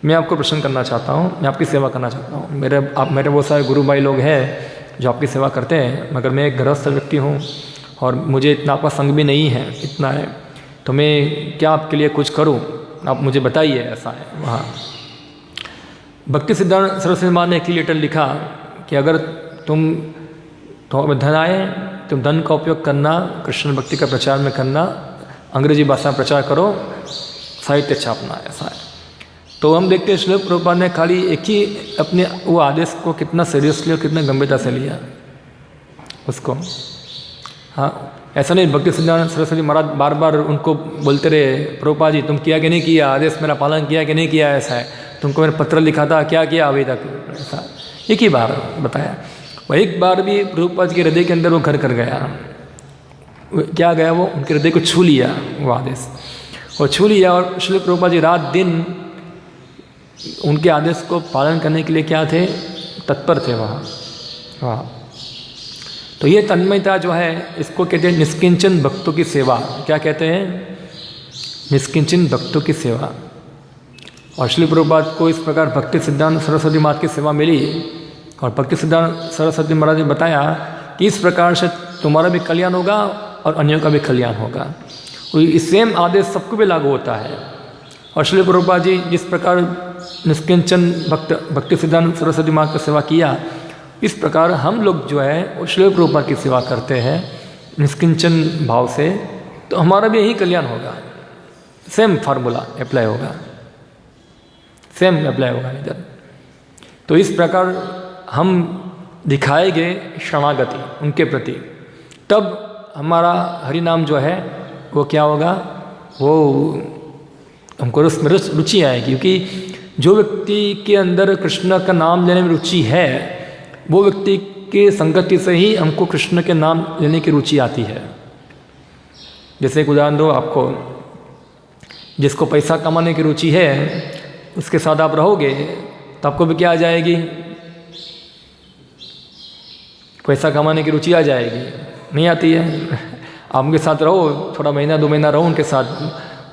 मैं आपको प्रसन्न करना चाहता हूँ, मैं आपकी सेवा करना चाहता हूँ, मेरे बहुत सारे गुरु भाई लोग हैं जो आपकी सेवा करते हैं, मगर मैं एक गृहस्थ व्यक्ति हूँ और मुझे इतना आपका संग भी नहीं है, इतना है, तो मैं क्या आपके लिए कुछ करूं, आप मुझे बताइए। ऐसा है वहाँ। भक्ति सिद्धांत सरस्वती माँ ने एक लेटर लिखा कि अगर तुम धन आए, तुम धन का उपयोग करना, कृष्ण भक्ति का प्रचार में करना, अंग्रेजी भाषा में प्रचार करो, साहित्य छापना। ऐसा है। तो हम देखते हैं श्रील प्रभुपाद ने खाली एक ही अपने वो आदेश को कितना सीरियसली और कितना गंभीरता से लिया उसको। हाँ, ऐसा नहीं भक्ति सिद्धांत सरस्वती महाराज बार बार उनको बोलते रहे, प्रभुपाद जी तुम किया कि नहीं किया, आदेश मेरा पालन किया कि नहीं किया, ऐसा है, तुमको मैंने पत्र लिखा था, क्या किया अभी तक। ऐसा एक ही बार बताया। और एक बार भी प्रभुपाद के हृदय के अंदर वो घर कर गया। क्या गया, वो उनके हृदय को छू लिया वो आदेश, और छू लिया। और श्रील प्रभुपाद जी रात दिन उनके आदेश को पालन करने के लिए क्या थे, तत्पर थे वहाँ। हाँ, तो ये तन्मयता जो है, इसको कहते हैं निष्किंचन भक्तों की सेवा। क्या कहते हैं, निष्किंचन भक्तों की सेवा। और श्रील प्रभुपाद को इस प्रकार भक्ति सिद्धांत सरस्वती माता की सेवा मिली, और भक्ति सिद्धांत सरस्वती महाराज ने बताया कि इस प्रकार से तुम्हारा भी कल्याण होगा और अन्यों का भी कल्याण होगा। इस सेम आदेश सबको भी लागू होता है। और श्रील प्रभुपाद जी जिस प्रकार निष्किंचन भक्ति सिद्धांत सरस्वती माता की सेवा किया, इस प्रकार हम लोग जो है वो श्रील प्रभुपाद की सेवा करते हैं निष्किंचन भाव से, तो हमारा भी यही कल्याण होगा। सेम फार्मूला अप्लाई होगा, सेम अप्लाई होगा इधर। तो इस प्रकार हम दिखाएंगे शरणागति उनके प्रति, तब हमारा हरि नाम जो है वो क्या होगा, वो हमको रुचि आएगी। क्योंकि जो व्यक्ति के अंदर कृष्ण का नाम लेने में रुचि है, वो व्यक्ति के संगति से ही हमको कृष्ण के नाम लेने की रुचि आती है। जैसे एक उदाहरण दो आपको, जिसको पैसा कमाने की रुचि है उसके साथ आप रहोगे तो आपको भी क्या आ जाएगी, पैसा कमाने की रुचि आ जाएगी। नहीं आती है। आप उनके साथ रहो, थोड़ा महीना 2 महीना रहो उनके साथ,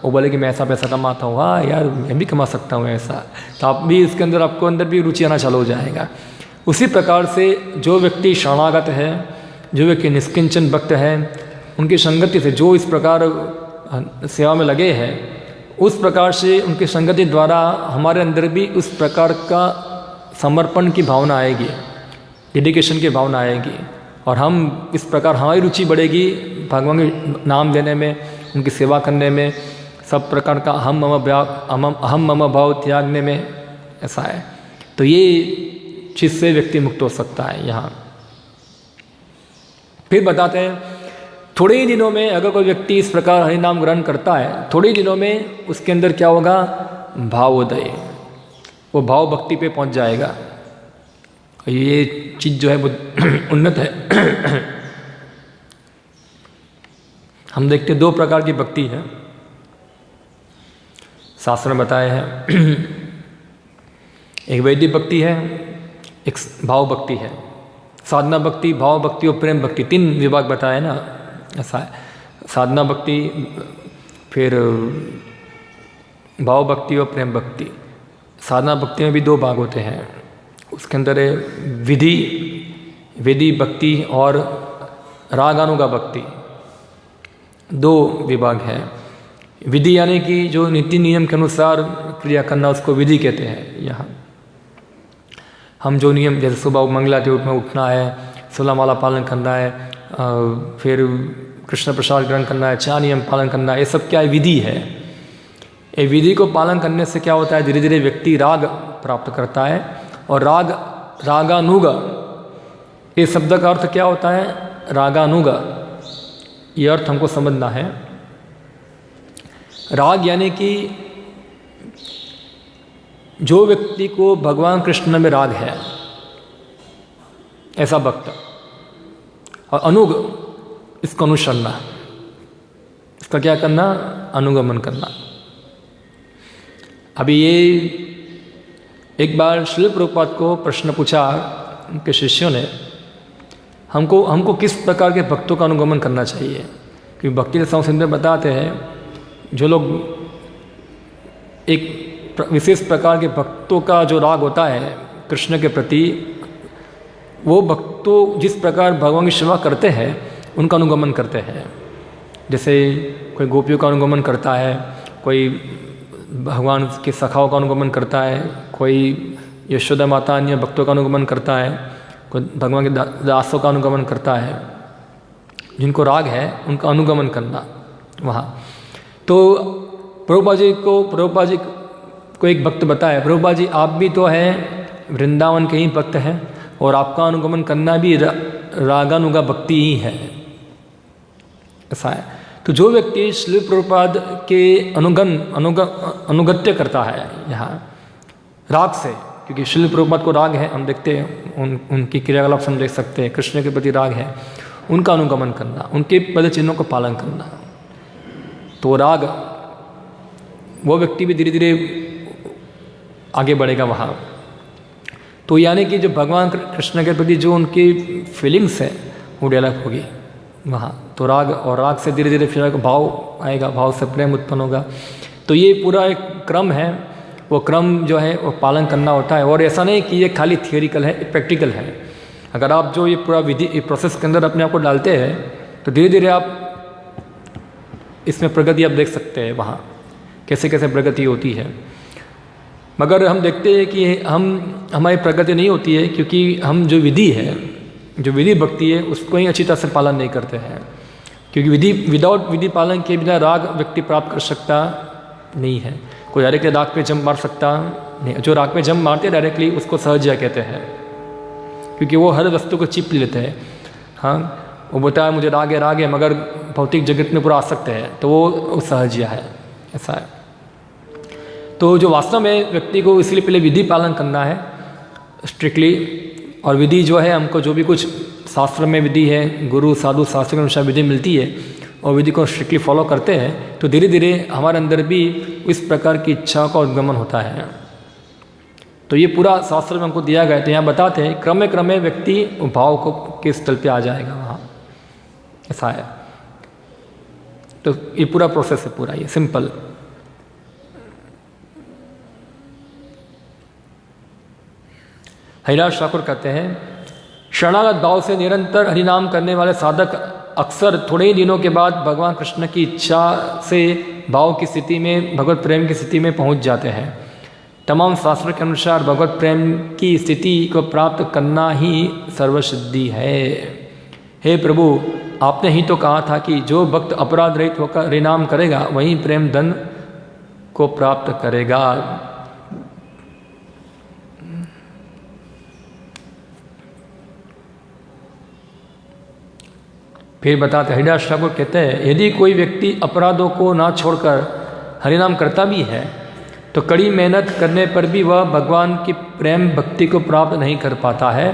वो बोले कि मैं ऐसा पैसा कमाता हूँ, हाँ यार मैं भी कमा सकता हूँ ऐसा, तो आप भी इसके अंदर, आपको अंदर भी रुचि आना चालू हो जाएगा। उसी प्रकार से जो व्यक्ति शरणागत है, जो व्यक्ति निष्किंचन भक्त है, उनकी संगति से जो इस प्रकार सेवा में लगे हैं, उस प्रकार से उनकी संगति द्वारा हमारे अंदर भी उस प्रकार का समर्पण की भावना आएगी, डेडिकेशन की भावना आएगी, और हम इस प्रकार हमारी रुचि बढ़ेगी भगवान के नाम लेने में, उनकी सेवा करने में, सब प्रकार का अहम मम भाव त्यागने में। ऐसा है। तो ये चीज़ से व्यक्ति मुक्त हो सकता है। यहाँ फिर बताते हैं, थोड़े ही दिनों में अगर कोई व्यक्ति इस प्रकार हरि नाम ग्रहण करता है, थोड़े ही दिनों में उसके अंदर क्या होगा, भावोदय, वो भाव भक्ति पे पहुंच जाएगा। ये चीज़ जो है वो उन्नत है। हम देखते 2 प्रकार की भक्ति है, शास्त्र में बताया है। एक वैदिक भक्ति है, एक भाव भक्ति है। साधना भक्ति, भाव भक्ति और प्रेम भक्ति, 3 विभाग बताए ना। ऐसा है। साधना भक्ति, फिर भाव भक्ति और प्रेम भक्ति। साधना भक्ति में भी 2 भाग होते हैं। उसके अंदर है विधि भक्ति और रागानुगा भक्ति, 2 विभाग है। विधि यानी कि जो नीति नियम के अनुसार क्रिया करना, उसको विधि कहते हैं। यहाँ हम जो नियम, जैसे सुबह मंगलाचरण में उठना है, 16 माला पालन करना है, फिर कृष्ण प्रसाद ग्रहण करना है, 4 नियम पालन करना है, ये सब क्या है, विधि है। ये विधि को पालन करने से क्या होता है, धीरे धीरे व्यक्ति राग प्राप्त करता है। और रागानुगा, ये शब्द का अर्थ क्या होता है, रागानुगा, ये अर्थ हमको समझना है। राग यानी कि जो व्यक्ति को भगवान कृष्ण में राग है, ऐसा भक्त। और अनुग, इसको अनुसरना, इसका क्या करना, अनुगमन करना। अभी ये एक बार श्रील प्रभुपाद को प्रश्न पूछा उनके शिष्यों ने, हमको किस प्रकार के भक्तों का अनुगमन करना चाहिए। क्योंकि भक्ति रसायन सिंह में बताते हैं, जो लोग एक विशेष प्रकार के भक्तों का जो राग होता है कृष्ण के प्रति, वो भक्तों जिस प्रकार भगवान की सेवा करते हैं उनका अनुगमन करते हैं। जैसे कोई गोपियों का अनुगमन करता है, कोई भगवान के सखाओं का अनुगमन करता है, कोई यशोदा माता अन्य भक्तों का अनुगमन करता है, कोई भगवान के दासों का अनुगमन करता है। जिनको राग है उनका अनुगमन करना वहाँ। तो प्रभुपाद जी को एक भक्त बताया, प्रभुपाद जी आप भी तो हैं वृंदावन के ही भक्त हैं और आपका अनुगमन करना भी रागानुगा भक्ति ही है, ऐसा है। तो जो व्यक्ति श्रील प्रभुपाद के अनुगत्य करता है यहाँ राग से, क्योंकि श्रील प्रभुपाद को राग है, हम देखते हैं उनकी क्रियाकलाप हम देख सकते हैं, कृष्ण के प्रति राग है, उनका अनुगमन करना, उनके पद चिन्हों का पालन करना, तो राग वो व्यक्ति भी धीरे धीरे आगे बढ़ेगा वहाँ। तो यानी कि जो भगवान कृष्ण के प्रति जो उनकी फीलिंग्स है वो डेवलप होगी वहाँ। तो राग, और राग से धीरे धीरे फिर भाव आएगा, भाव से प्रेम उत्पन्न होगा। तो ये पूरा एक क्रम है, वो क्रम जो है वो पालन करना होता है। और ऐसा नहीं कि ये खाली थियोरिकल है, प्रैक्टिकल है। अगर आप जो ये पूरा विधि प्रोसेस के अंदर अपने आप को डालते हैं तो धीरे धीरे आप इसमें प्रगति आप देख सकते हैं वहाँ कैसे कैसे प्रगति होती है। मगर हम देखते हैं कि हमारी प्रगति नहीं होती है क्योंकि हम जो विधि है, जो विधि भक्ति है, उसको ही अच्छी तरह से पालन नहीं करते हैं। क्योंकि विदाउट विधि पालन के बिना राग व्यक्ति प्राप्त कर सकता नहीं है। कोई डायरेक्टली राग पे जंप मार सकता नहीं। जो राग पे जंप मारते डायरेक्टली उसको सहजिया कहते हैं, क्योंकि वो हर वस्तु को चिप लेते हैं। हाँ, वो बताया मुझे राग है मगर भौतिक जगत में पूरा आसक्त है, तो वो सहजिया है, ऐसा है। तो जो वास्तव में व्यक्ति को इसलिए पहले विधि पालन करना है स्ट्रिक्टली। और विधि जो है हमको जो भी कुछ शास्त्र में विधि है, गुरु साधु शास्त्र के अनुसार विधि मिलती है और विधि को स्ट्रिक्टली फॉलो करते हैं, तो धीरे धीरे हमारे अंदर भी इस प्रकार की इच्छाओं का उद्गमन होता है। तो ये पूरा शास्त्र में हमको दिया गया। तो यहाँ बताते हैं क्रमे व्यक्ति भाव को के स्थल पे आ जाएगा वहाँ, ऐसा है। तो ये पूरा प्रोसेस है, पूरा ये सिंपल। हरिदास ठाकुर कहते हैं, शरणागत भाव से निरंतर हरिनाम करने वाले साधक अक्सर थोड़े ही दिनों के बाद भगवान कृष्ण की इच्छा से भाव की स्थिति में, भगवत प्रेम की स्थिति में पहुंच जाते हैं। तमाम शास्त्र के अनुसार भगवत प्रेम की स्थिति को प्राप्त करना ही सर्वसिद्धि है। हे प्रभु, आपने ही तो कहा था कि जो भक्त अपराध रहित होकर हरिनाम करेगा वही प्रेम धन को प्राप्त करेगा। फिर बताते हरिदास ठाकुर कहते हैं, यदि कोई व्यक्ति अपराधों को ना छोड़कर हरिनाम करता भी है तो कड़ी मेहनत करने पर भी वह भगवान की प्रेम भक्ति को प्राप्त नहीं कर पाता है।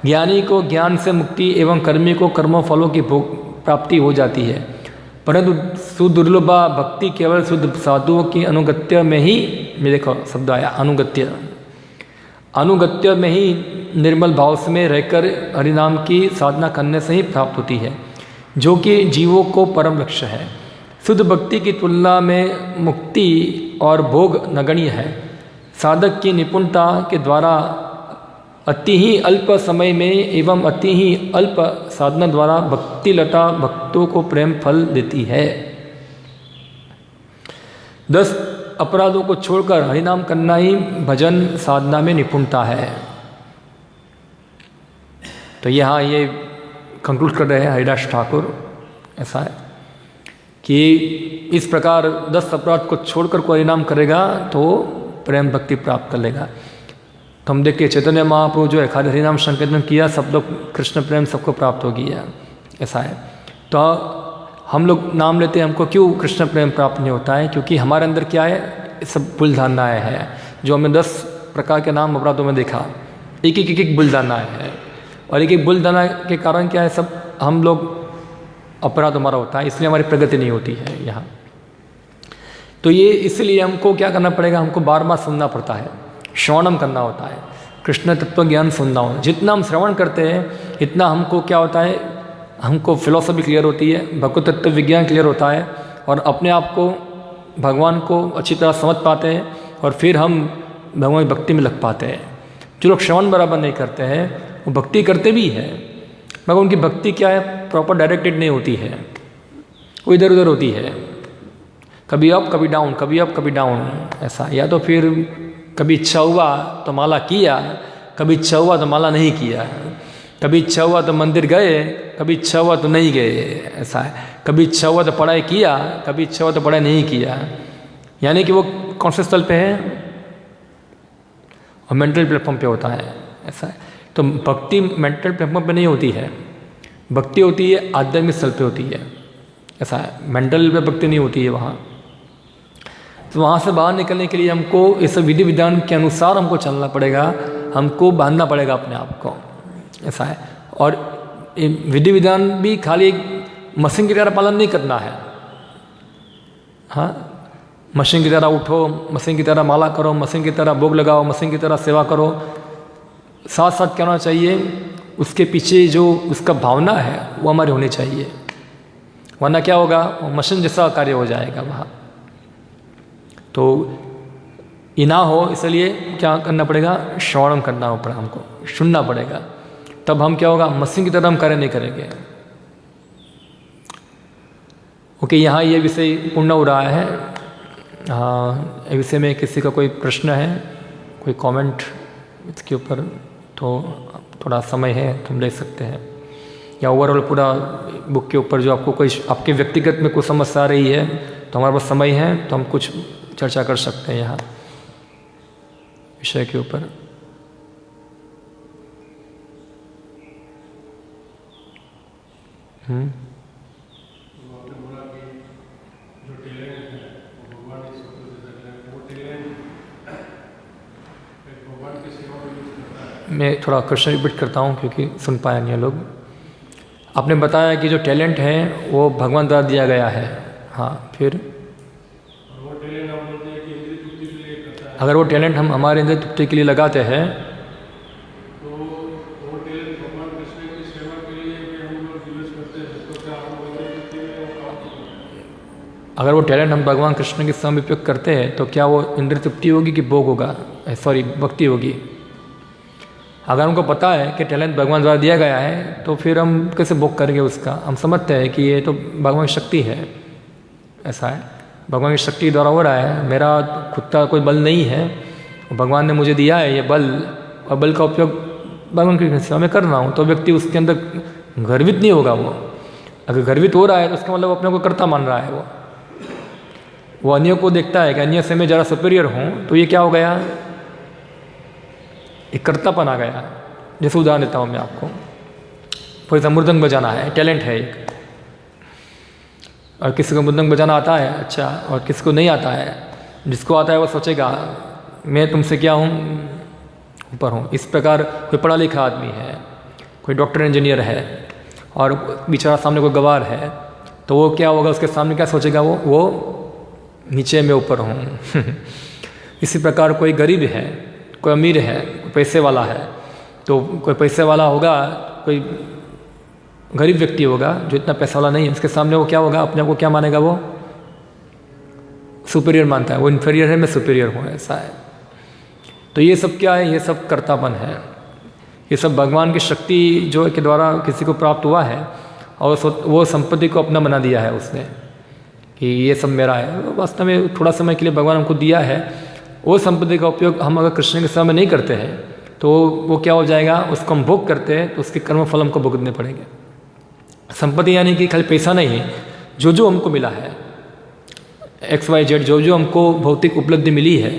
ज्ञानी को ज्ञान से मुक्ति एवं कर्मी को कर्मों फलों की प्राप्ति हो जाती है, परंतु सुदुर्लभा भक्ति केवल शुद्ध साधुओं की अनुगत्य में ही, मैं देखो शब्द आया अनुगत्य में ही निर्मल भाव में रहकर हरिनाम की साधना करने से ही प्राप्त होती है, जो कि जीवों को परम लक्ष्य है। शुद्ध भक्ति की तुलना में मुक्ति और भोग नगण्य है। साधक की निपुणता के द्वारा अति ही अल्प समय में एवं अति ही अल्प साधना द्वारा भक्ति लता भक्तों को प्रेम फल देती है। 10 अपराधों को छोड़कर हरिनाम करना ही भजन साधना में निपुणता है। तो यहाँ ये कंक्लूड कर रहे हैं हरिदास ठाकुर, ऐसा है कि इस प्रकार 10 अपराध को छोड़कर कोई हरिनाम करेगा तो प्रेम भक्ति प्राप्त कर लेगा। तो हम देखिए चैतन्य महाप्रभु जो है खाली हरिनाम संकीर्तन किया, सब लोग कृष्ण प्रेम सबको प्राप्त हो गया, ऐसा है। तो हम लोग नाम लेते हैं, हमको क्यों कृष्ण प्रेम प्राप्त नहीं होता है? क्योंकि हमारे अंदर क्या है, सब बुलधारणाएँ है जो हमने 10 प्रकार के नाम अपराधों में देखा। एक बुलधारणाएँ है और एक बुलधारणा के कारण क्या है, सब हम लोग अपराध हमारा होता है, इसलिए हमारी प्रगति नहीं होती है यहाँ। तो ये इसलिए हमको क्या करना पड़ेगा, हमको बार बार सुनना पड़ता है, श्रवणम करना होता है, कृष्ण तत्व ज्ञान सुनना होता है। जितना हम श्रवण करते हैं इतना हमको क्या होता है, हमको फिलॉसफी क्लियर होती है, भगवत तत्व विज्ञान क्लियर होता है और अपने आप को भगवान को अच्छी तरह समझ पाते हैं और फिर हम भगवान की भक्ति में लग पाते हैं। जो लोग श्रवण बराबर नहीं करते हैं वो भक्ति करते भी हैं मगर उनकी भक्ति क्या है, प्रॉपर डायरेक्टेड नहीं होती है। वो इधर उधर होती है, कभी अप कभी डाउन, कभी अप कभी डाउन ऐसा। या तो फिर कभी इच्छा हुआ तो माला किया, कभी इच्छा हुआ तो माला नहीं किया, कभी इच्छा हुआ तो मंदिर गए, कभी इच्छा हुआ तो नहीं गए, ऐसा है। कभी इच्छा हुआ तो पढ़ाई किया, कभी इच्छा हुआ तो पढ़ाई नहीं किया। यानी कि वो कौन से स्थल पे है? और मेंटल प्लेटफॉर्म पे होता है, ऐसा है। तो भक्ति मेंटल प्लेटफॉर्म पे नहीं होती है, भक्ति होती है आध्यात्मिक स्थल पे होती है, ऐसा है। मेंटल पे भक्ति नहीं होती है वहाँ। तो वहाँ से बाहर निकलने के लिए हमको इस विधि विधान के अनुसार हमको चलना पड़ेगा, हमको बांधना पड़ेगा अपने आप को, ऐसा है। और विधि विधान भी खाली मशीन की तरह पालन नहीं करना है। हाँ, मशीन की तरह उठो, मशीन की तरह माला करो, मशीन की तरह भोग लगाओ, मशीन की तरह सेवा करो। साथ साथ क्या होना चाहिए, उसके पीछे जो उसका भावना है वो हमारी होनी चाहिए, वरना क्या होगा, मशीन जैसा कार्य हो जाएगा वहाँ। तो ये ना हो, इसलिए क्या करना पड़ेगा, श्रवण करना पड़ेगा, हमको सुनना पड़ेगा। तब हम क्या होगा, मशीन की तरह हम कार्य नहीं करेंगे। ओके, यहाँ ये विषय पूर्ण हो रहा है। हाँ, इस विषय में किसी का कोई प्रश्न है, कोई कमेंट इसके ऊपर, तो थोड़ा समय है तो हम ले सकते हैं। या ओवरऑल पूरा बुक के ऊपर जो आपको कोई आपके व्यक्तिगत में कोई समस्या आ रही है तो हमारे पास समय है, तो हम कुछ चर्चा कर सकते हैं यहाँ विषय के ऊपर। मैं थोड़ा क्वेश्चन रिपीट करता हूँ क्योंकि सुन पाया नहीं है लोग। आपने बताया कि जो टैलेंट है वो भगवान द्वारा दिया गया है। हाँ, फिर अगर वो टैलेंट हम हमारे इंद्रिय तृप्ति के लिए लगाते हैं तो वो टैलेंट भगवान कृष्ण की सेवा के लिए भी हम लोग यूज करते हैं, तो क्या हम अगर वो टैलेंट हम भगवान कृष्ण के सामने उपयोग करते हैं तो क्या वो इंद्रिय तृप्ति होगी कि भोग होगा, सॉरी भक्ति होगी? अगर हमको पता है कि टैलेंट भगवान द्वारा दिया गया है तो फिर हम कैसे भोग करेंगे उसका? हम समझते हैं कि ये तो भगवान की शक्ति है, ऐसा है, भगवान की शक्ति द्वारा हो रहा है, मेरा खुद का कोई बल नहीं है, भगवान ने मुझे दिया है ये बल, और बल का उपयोग भगवान की सेवा में कर रहा हूँ। तो व्यक्ति उसके अंदर गर्वित नहीं होगा। वो अगर गर्वित हो रहा है तो उसका मतलब अपने को कर्ता मान रहा है। वो अन्यों को देखता है कि अन्य से मैं ज़रा सुपीरियर हूँ, तो ये क्या हो गया, एक कर्तापन आ गया। जैसे उदाहरण देता हूँ मैं आपको, फॉर एग्जाम्पल मृदंग बजाना है, टैलेंट है एक, और किसी को मृदंग बजाना आता है, अच्छा, और किसी को नहीं आता है। जिसको आता है वो सोचेगा मैं तुमसे क्या हूँ, ऊपर हूँ। इस प्रकार कोई पढ़ा लिखा आदमी है, कोई डॉक्टर इंजीनियर है, और बेचारा सामने कोई गवार है, तो वो क्या होगा, उसके सामने क्या सोचेगा, वो नीचे में ऊपर हूँ। इसी प्रकार कोई गरीब है, कोई अमीर है, कोई पैसे वाला है, तो कोई पैसे वाला होगा, कोई गरीब व्यक्ति होगा जो इतना पैसा वाला नहीं है, उसके सामने वो क्या होगा, अपने को क्या मानेगा, वो सुपीरियर मानता है, वो इन्फीरियर है, मैं सुपीरियर हूँ, ऐसा है। तो ये सब क्या है, ये सब कर्तापन है, ये सब भगवान की शक्ति जो के द्वारा किसी को प्राप्त हुआ है, और वो संपत्ति को अपना बना दिया है उसने कि ये सब मेरा है। वास्तव में थोड़ा समय के लिए भगवान हमको दिया है, वो संपत्ति का उपयोग हम अगर कृष्ण के सेवा में नहीं करते हैं तो वो क्या हो जाएगा, उसको हम भोग करते हैं तो उसके कर्म फल हमको भुगतने पड़ेंगे। संपत्ति यानी कि खाली पैसा नहीं है, जो जो हमको मिला है, XYZ जो जो हमको भौतिक उपलब्धि मिली है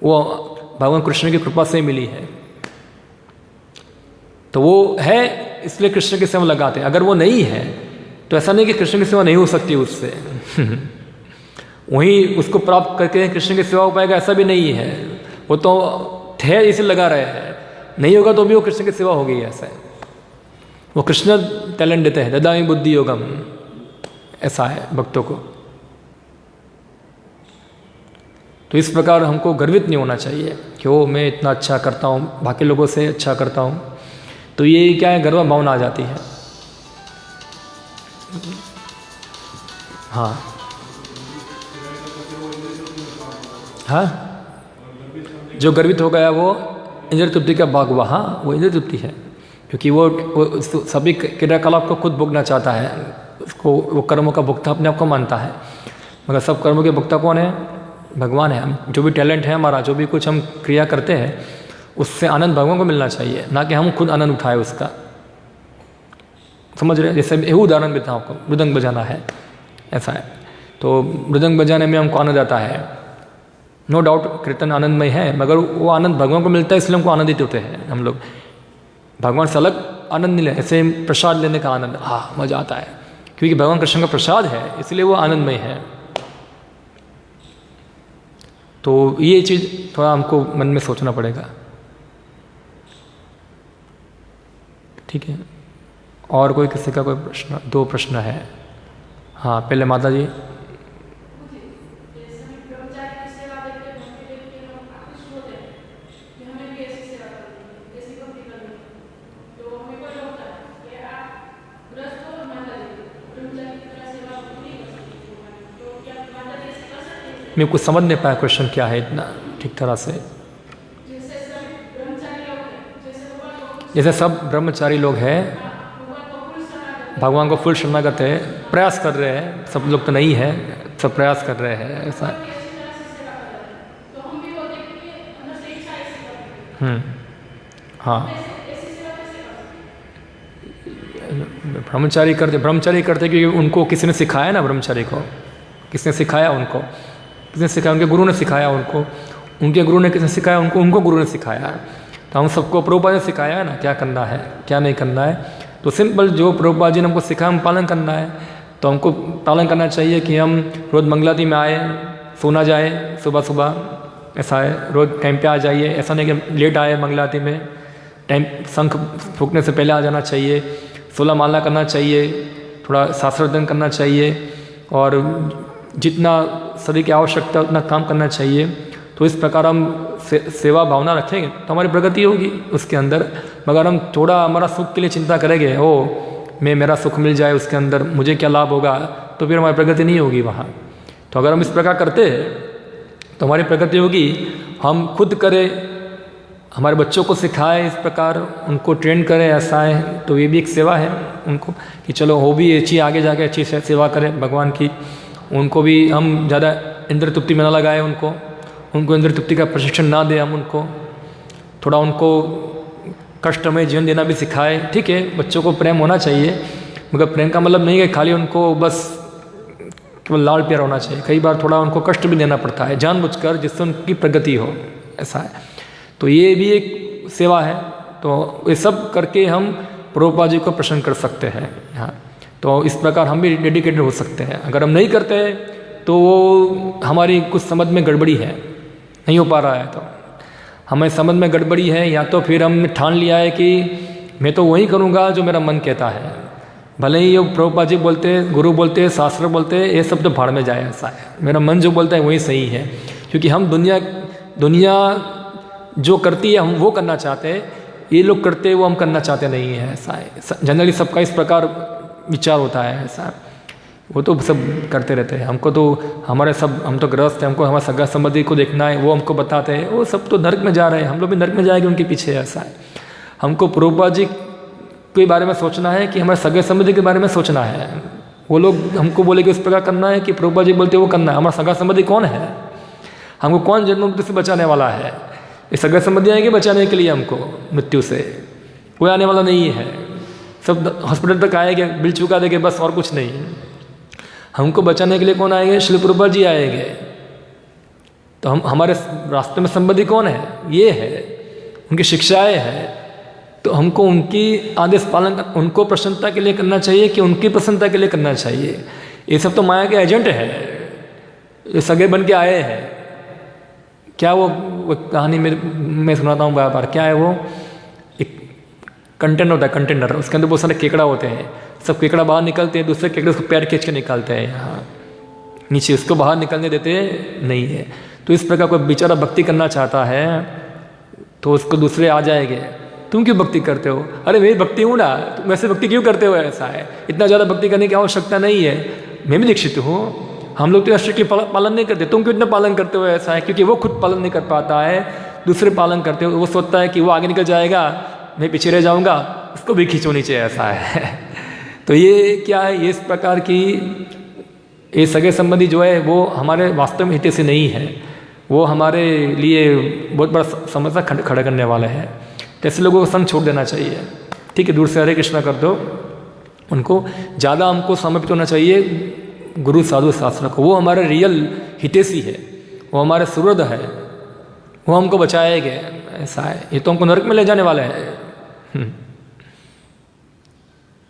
वो भगवान कृष्ण की कृपा से मिली है। तो वो है इसलिए कृष्ण की सेवा लगाते हैं। अगर वो नहीं है तो ऐसा नहीं कि कृष्ण की सेवा नहीं हो सकती उससे। वहीं उसको प्राप्त करके कृष्ण की सेवा हो पाएगा, ऐसा भी नहीं है। वो तो थे इसे लगा रहे हैं, नहीं होगा तो भी वो कृष्ण की सेवा होगी, ऐसा है। वो कृष्ण टैलेंट देते हैं, ददामि बुद्धि योगम, ऐसा है भक्तों को। तो इस प्रकार हमको गर्वित नहीं होना चाहिए कि वो मैं इतना अच्छा करता हूँ, बाकी लोगों से अच्छा करता हूँ। तो ये क्या है, गर्व भावना आ जाती है। हाँ हाँ, जो गर्वित हो गया वो इंद्रिय तृप्ति का भाग हुआ। हाँ, वो इंद्रिय तृप्ति है, क्योंकि वो सभी क्रियाकलाप को खुद भोगना चाहता है, उसको वो कर्मों का भुगता अपने आप को मानता है, मगर सब कर्मों के भुगता कौन है? भगवान है। हम जो भी टैलेंट है हमारा, जो भी कुछ हम क्रिया करते हैं, उससे आनंद भगवान को मिलना चाहिए, ना कि हम खुद आनंद उठाए उसका। समझ रहे हैं? जैसे एक उदाहरण देता हूँ आपको, मृदंग बजाना है, ऐसा है, तो मृदंग बजाने में हमको आनंद आता है, नो डाउट कीर्तन आनंदमय है, मगर वो आनंद भगवान को मिलता है, इसलिए हमको आनंदित होते हैं हम लोग। भगवान से अलग आनंद नहीं ले, ऐसे प्रसाद लेने का आनंद, हाँ मजा आता है, क्योंकि भगवान कृष्ण का प्रसाद है, इसलिए वो आनंदमय है। तो ये चीज़ थोड़ा हमको मन में सोचना पड़ेगा। ठीक है, और कोई किसी का कोई प्रश्न? 2 प्रश्न है। हाँ, पहले माता जी। मैं कुछ समझ नहीं पाया क्वेश्चन क्या है इतना ठीक तरह से। जैसे सब ब्रह्मचारी लोग हैं, भगवान को फुल शरणागत है, प्रयास कर रहे हैं, सब लोग तो नहीं है, सब प्रयास कर रहे हैं, ऐसा। हाँ, ब्रह्मचारी करते क्योंकि उनको किसी ने सिखाया ना, ब्रह्मचारी को किसने सिखाया? उनको किसने सिखाया? उनके गुरु ने सिखाया उनको, उनके गुरु ने किसने सिखाया? उनको गुरु ने सिखाया। तो हम सबको प्रभुपाद ने सिखाया है ना, क्या करना है क्या नहीं करना है। तो सिंपल जो प्रभुपाद जी ने हमको सिखाया, हम पालन करना है, तो हमको पालन करना चाहिए कि हम रोज़ मंगलाती में आए, सोना जाए सुबह सुबह, ऐसा है, रोज़ टाइम पे आ जाइए, ऐसा नहीं कि लेट आए मंगलाती में, टाइम शंख फूकने से पहले आ जाना चाहिए, 16 माला करना चाहिए, थोड़ा शास्त्राध्ययन करना चाहिए, और जितना शरीर की आवश्यकता उतना काम करना चाहिए। तो इस प्रकार हम सेवा भावना रखेंगे तो हमारी प्रगति होगी उसके अंदर। मगर हम थोड़ा हमारा सुख के लिए चिंता करेंगे, मेरा सुख मिल जाए उसके अंदर, मुझे क्या लाभ होगा, तो फिर हमारी प्रगति नहीं होगी वहाँ। तो अगर हम इस प्रकार करते हैं तो हमारी प्रगति होगी। हम खुद करें, हमारे बच्चों को सिखाएं इस प्रकार, उनको ट्रेन करें, ऐसा है, तो ये भी एक सेवा है उनको, कि चलो वो भी अच्छी आगे जाके अच्छी सेवा करें भगवान की। उनको भी हम ज़्यादा इंद्र तृप्ति में ना लगाए, उनको इंद्र तृप्ति का प्रशिक्षण ना दें, हम उनको थोड़ा उनको कष्टमय जीवन देना भी सिखाए। ठीक है, बच्चों को प्रेम होना चाहिए, मगर प्रेम का मतलब नहीं है खाली उनको बस केवल लाड़ प्यार होना चाहिए। कई बार थोड़ा उनको कष्ट भी देना पड़ता है जानबूझकर, जिससे उनकी प्रगति हो, ऐसा है। तो ये भी एक सेवा है। तो ये सब करके हम प्रभुपाद जी को प्रसन्न कर सकते हैं। हाँ, तो इस प्रकार हम भी डेडिकेटेड हो सकते हैं। अगर हम नहीं करते तो वो हमारी कुछ समझ में गड़बड़ी है, नहीं हो पा रहा है, तो हमें समझ में गड़बड़ी है, या तो फिर हमने ठान लिया है कि मैं तो वही करूँगा जो मेरा मन कहता है, भले ही ये प्रभुपाद जी बोलते, गुरु बोलते, शास्त्र बोलते, ये सब तो भाड़ में जाए, ऐसा है। मेरा मन जो बोलता है वही सही है, क्योंकि हम दुनिया जो करती है हम वो करना चाहते हैं, ये लोग करते हैं वो हम करना चाहते नहीं है, ऐसा है। जनरली सबका इस प्रकार विचार होता है, ऐसा। वो तो सब करते रहते हैं, हमको तो हम तो गृहस्थ हैं, हमको हमारे सगा संबंधी को देखना है, वो हमको बताते हैं, वो सब तो नर्क में जा रहे हैं, हम लोग भी नर्क में जाएंगे उनके पीछे, ऐसा है। हमको प्रभुपाद जी के बारे में सोचना है कि हमारे सगे संबंधी के बारे में सोचना है। वो लोग हमको बोले कि उस प्रकार करना है कि प्रभुपाद जी बोलते वो करना है। हमारा सगा संबंधी कौन है? हमको कौन जन्म मृत्यु से बचाने वाला है? ये सगे संबंधी आएंगे बचाने के लिए हमको मृत्यु से, कोई आने वाला नहीं है। सब हॉस्पिटल तक आएंगे, बिल चुका देंगे, बस, और कुछ नहीं। हमको बचाने के लिए कौन आएंगे? श्री प्रभुपाद जी आएंगे। तो हमारे रास्ते में संबंधी कौन है? ये है, उनकी शिक्षाएं हैं। तो हमको उनकी आदेश पालन, उनको प्रसन्नता के लिए करना चाहिए कि उनकी प्रसन्नता के लिए करना चाहिए। ये सब तो माया के एजेंट है, ये सगे बन के आए हैं। क्या वो कहानी मैं सुनाता हूँ बार बार, क्या है वो? एक कंटेनर होता है, कंटेनर, उसके अंदर बहुत सारे केकड़ा होते हैं। सब केकड़ा बाहर निकलते हैं, दूसरे केकड़े उसको पैर खींच के निकालते हैं यहाँ नीचे, उसको बाहर निकलने देते नहीं है। तो इस प्रकार कोई बेचारा भक्ति करना चाहता है तो उसको दूसरे आ जाएंगे, तुम क्यों भक्ति करते हो? अरे मैं भक्ति हूँ ना, तुम ऐसे भक्ति क्यों करते हो? ऐसा है, इतना ज़्यादा भक्ति करने की आवश्यकता नहीं है, मैं भी दीक्षित हूँ। हम लोग तो राष्ट्र के पालन नहीं करते, तुम क्यों इतना पालन करते हो? ऐसा है, क्योंकि वो खुद पालन नहीं कर पाता है, दूसरे पालन करते हो। वो सोचता है कि वो आगे निकल जाएगा, मैं पीछे रह जाऊँगा, उसको भी खींचो नीचे, ऐसा है। तो ये क्या है, ये इस प्रकार की ये सगे संबंधी जो है वो हमारे वास्तव में हित से नहीं है, वो हमारे लिए बहुत बड़ा समस्या खड़ा करने वाला है। तो ऐसे लोगों को संग छोड़ देना चाहिए। ठीक है, दूर से हरे कृष्णा कर दो उनको। ज़्यादा हमको समर्पित होना चाहिए गुरु साधु शास्त्र को। वो हमारे रियल हितेशी है, वो हमारे सुहृद है, वो हमको बचाएंगे। ऐसा है, ये तो हमको नरक में ले जाने वाले हैं।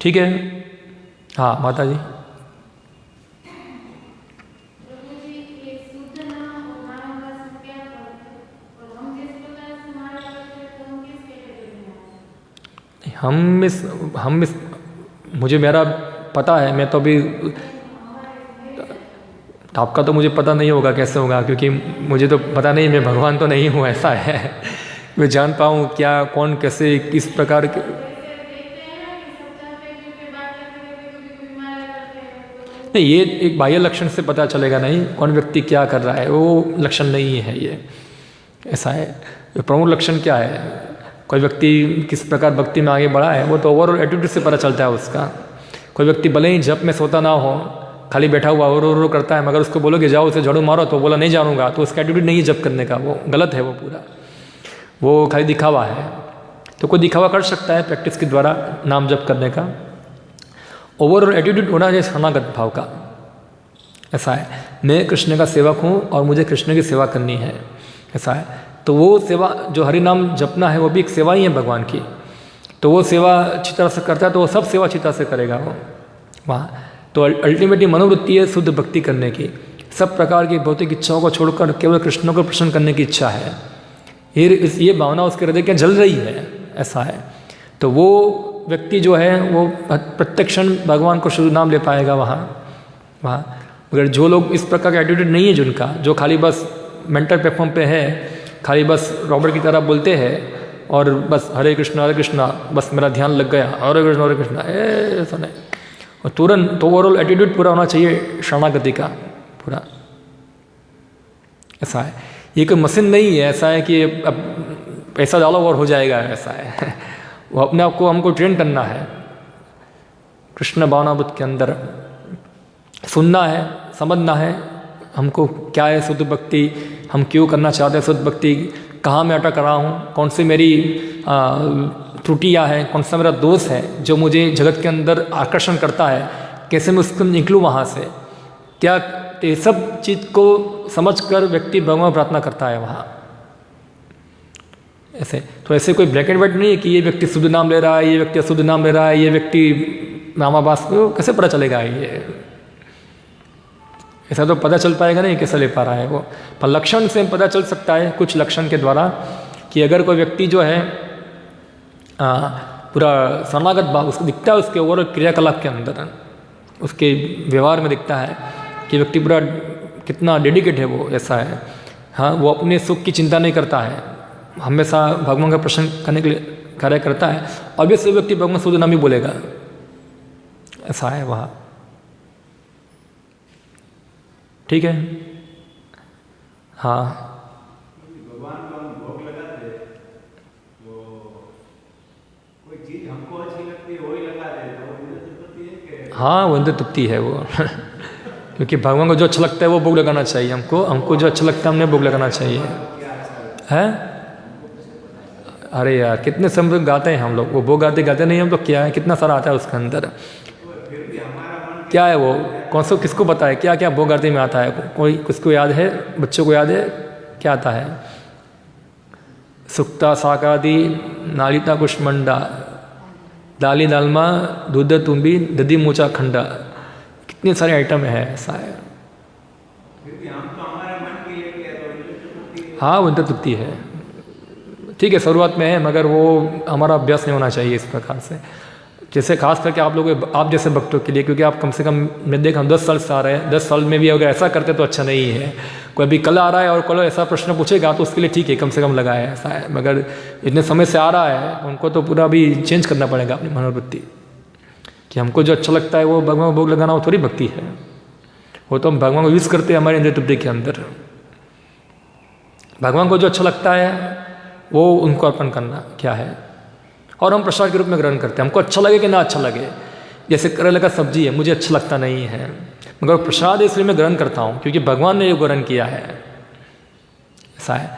ठीक है। हाँ माता जी। हम इस मुझे मेरा पता है, मैं तो अभी, आपका तो मुझे पता नहीं होगा कैसे होगा, क्योंकि मुझे तो पता नहीं, मैं भगवान तो नहीं हूँ। ऐसा है, मैं जान पाऊँ क्या कौन कैसे किस प्रकार के। नहीं, ये एक बाह्य लक्षण से पता चलेगा नहीं कौन व्यक्ति क्या कर रहा है, वो लक्षण नहीं है ये। ऐसा है, प्रमुख लक्षण क्या है, कोई व्यक्ति किस प्रकार भक्ति में आगे बढ़ा है वो तो ओवरऑल एटीट्यूड से पता चलता है उसका। कोई व्यक्ति भले ही जप में सोता ना हो, खाली बैठा हुआ और करता है, मगर उसको बोलोगे जाओ उसे झाड़ू मारो तो बोला नहीं जानूंगा, तो उसका एटीट्यूड नहीं है जप करने का, वो गलत है, वो पूरा वो खाली दिखावा है। तो कोई दिखावा कर सकता है प्रैक्टिस के द्वारा नाम जप करने का। ओवरऑल एटीट्यूड होना चाहिए शरणागत भाव का। ऐसा है, मैं कृष्ण का सेवक हूँ और मुझे कृष्ण की सेवा करनी है। ऐसा है, तो वो सेवा जो हरि नाम जपना है वो भी एक सेवा ही है भगवान की। तो वो सेवा अच्छी तरह से करता है तो वो सब सेवा अच्छी तरह से करेगा वो वहाँ। तो अल्टीमेटली मनोवृत्ति है शुद्ध भक्ति करने की। सब प्रकार की भौतिक इच्छाओं को छोड़कर केवल कृष्ण को प्रसन्न करने की इच्छा है। ये भावना उसके हृदय के जल रही है। ऐसा है, तो वो व्यक्ति जो है वो प्रत्यक्ष भगवान को शुद्ध नाम ले पाएगा वहाँ। मगर जो लोग इस प्रकार का एटीट्यूड नहीं है, जिनका जो खाली बस मेंटल प्लेटफॉर्म पे है, खाली बस रॉबर्ट की तरह बोलते हैं और बस हरे कृष्णा बस मेरा ध्यान लग गया, हरे कृष्णा ऐसा नहीं। और तुरंत तो ओवरऑल एटीट्यूड पूरा होना चाहिए शरणागति का पूरा। ऐसा है, ये कोई मशीन नहीं है ऐसा है कि अब पैसा डालो और हो जाएगा। ऐसा है, वो अपने आप को हमको ट्रेन करना है कृष्ण भावनाबुद्ध के अंदर। सुनना है, समझना है हमको क्या है शुद्ध भक्ति, हम क्यों करना चाहते हैं शुद्ध भक्ति, कहाँ मैं अटक रहा हूँ, कौन सी मेरी त्रुटियाँ हैं, कौन सा मेरा दोष है जो मुझे जगत के अंदर आकर्षण करता है, कैसे मैं उसको निकलूँ वहाँ से। क्या ये सब चीज़ को समझकर व्यक्ति भगवान प्रार्थना करता है वहाँ। ऐसे तो ऐसे कोई ब्लैक एंड व्हाइट नहीं है कि ये व्यक्ति शुद्ध नाम ले रहा है, ये व्यक्ति अशुद्ध नाम ले रहा है, ये व्यक्ति नामाभास को कैसे पता चलेगा। ये ऐसा तो पता चल पाएगा नहीं कैसे ले पा रहा है वो। पर लक्षण से पता चल सकता है कुछ लक्षण के द्वारा कि अगर कोई व्यक्ति जो है पूरा शरणागत भाव उसको दिखता है, उसके ओवरऑल क्रियाकलाप के अंदर, उसके व्यवहार में दिखता है कि व्यक्ति पूरा कितना डेडिकेट है वो। ऐसा है, हाँ, वो अपने सुख की चिंता नहीं करता है, हमेशा भगवान का प्रसन्न करने के लिए कार्य करता है। ऑब्वियसली व्यक्ति भगवान शुद्ध नाम ही बोलेगा। ऐसा है वहाँ। ठीक है, हाँ। भगवान को हम भोग लगाते तो कोई चीज हमको अच्छी लगती है वही लगा दे तो वो इंद्र तृप्ति है कि? हाँ, वो इंद्र तृप्ति है वो। क्योंकि भगवान को जो अच्छा लगता है वो भोग लगाना चाहिए हमको जो अच्छा लगता है हमने भोग लगाना चाहिए। है, अरे यार कितने समय गाते हैं हम लोग, वो भोग गाते नहीं हम लोग, क्या है कितना सारा आता है उसके अंदर। क्या है वो, कौन सा किसको पता है क्या क्या भोग आरती में आता है, कोई किसको याद है, बच्चों को याद है क्या आता है? सुक्ता साकादि नालिता कुष्मंडा दाली दालमा दूध तुम्बी दधी मूचा खंडा, कितने सारे आइटम है। ऐसा है, हाँ वो इंद्र तृप्ति है। ठीक है, शुरुआत में है मगर वो हमारा अभ्यास नहीं होना चाहिए इस प्रकार से। जैसे खास करके आप जैसे भक्तों के लिए, क्योंकि आप कम से कम मैं देखा 10 साल से आ रहे हैं, 10 साल में भी अगर ऐसा करते तो अच्छा नहीं है। कोई अभी कल आ रहा है और कल ऐसा प्रश्न पूछेगा तो उसके लिए ठीक है, कम से कम लगाए, ऐसा है। मगर इतने समय से आ रहा है उनको तो पूरा भी चेंज करना पड़ेगा अपनी मनोवृत्ति कि हमको जो अच्छा लगता है वो भगवान को भोग लगाना, वो थोड़ी भक्ति है। वो तो हम भगवान को यूज़ करते हैं हमारे इंद्रिय तृप्ति के अंदर। भगवान को जो अच्छा लगता है वो उनको अर्पण करना क्या है, और हम प्रसाद के रूप में ग्रहण करते हैं। हमको अच्छा लगे कि ना अच्छा लगे, जैसे करेले का सब्जी है, मुझे अच्छा लगता नहीं है, मगर प्रसाद है इसलिए मैं ग्रहण करता हूँ क्योंकि भगवान ने ये ग्रहण किया है, ऐसा है।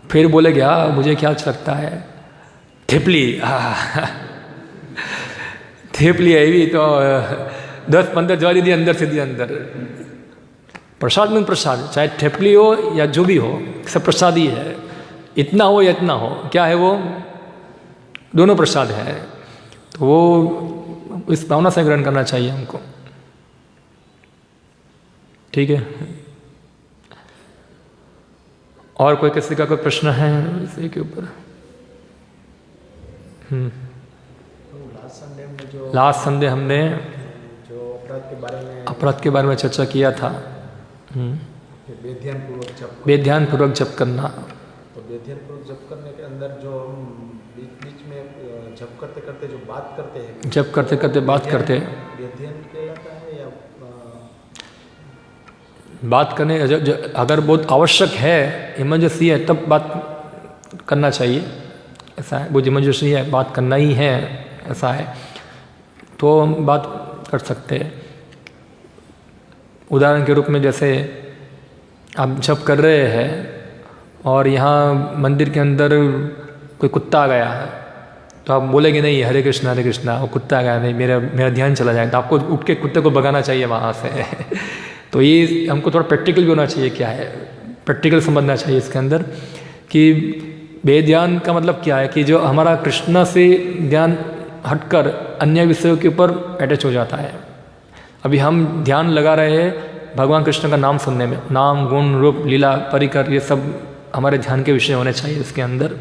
फिर बोले क्या मुझे क्या अच्छा लगता है, थेपली, थेपली है भी तो 10-15 ज्वारी दी अंदर से दी अंदर। प्रसाद में प्रसाद, चाहे थेपली हो या जो भी हो, सब प्रसाद ही है, इतना हो या इतना हो, क्या है वो, दोनों प्रसाद है। तो वो इस भावना से ग्रहण करना चाहिए हमको, ठीक है। और कोई किसी का कोई प्रश्न है इसी के ऊपर? लास्ट संडे हमने जो अपराध के बारे में चर्चा किया था। बेध्यान पूर्वक जप करना। तो बेध्यान पूर्वक जप करने के अंदर जो हम बीच में जप करते करते जो बात करते हैं, जप करते करते बात करते हैं, बेध्यान कहलाता है या बात करने अगर बहुत आवश्यक है, इमरजेंसी है, तब बात करना चाहिए, ऐसा है। वो इमरजेंसी है, बात करना ही है, ऐसा है, तो हम बात कर सकते हैं। उदाहरण के रूप में जैसे आप जप कर रहे हैं और यहाँ मंदिर के अंदर कोई कुत्ता आ गया है, तो आप बोलेंगे नहीं हरे कृष्णा, वो कुत्ता आ गया, नहीं मेरा ध्यान चला जाए, तो आपको उठ के कुत्ते को भगाना चाहिए वहाँ से। तो ये हमको थोड़ा प्रैक्टिकल भी होना चाहिए, क्या है प्रैक्टिकल समझना चाहिए इसके अंदर कि बेध्यान का मतलब क्या है कि जो हमारा कृष्ण से ध्यान हटकर अन्य विषयों के ऊपर अटैच हो जाता है। अभी हम ध्यान लगा रहे हैं भगवान कृष्ण का नाम सुनने में, नाम गुण रूप लीला परिकर, ये सब हमारे ध्यान के विषय होने चाहिए इसके अंदर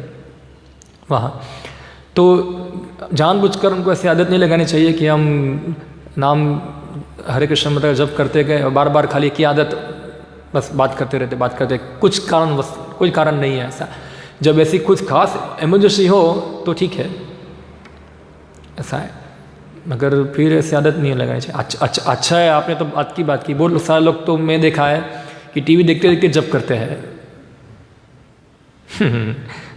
वहाँ। तो जानबूझकर उनको ऐसी आदत नहीं लगानी चाहिए कि हम नाम हरे कृष्ण मतलब जप करते गए और बार बार खाली की आदत, बस बात करते रहते, बात करते, कुछ कारण, बस कोई कारण नहीं है ऐसा। जब ऐसी कुछ खास इमरजेंसी हो तो ठीक है, ऐसा है, मगर फिर ऐसी आदत नहीं लगानी चाहिए। अच्छा है, आपने तो बात की बहुत सारे लोग तो मैं देखा है कि टीवी देखते देखते जप करते हैं।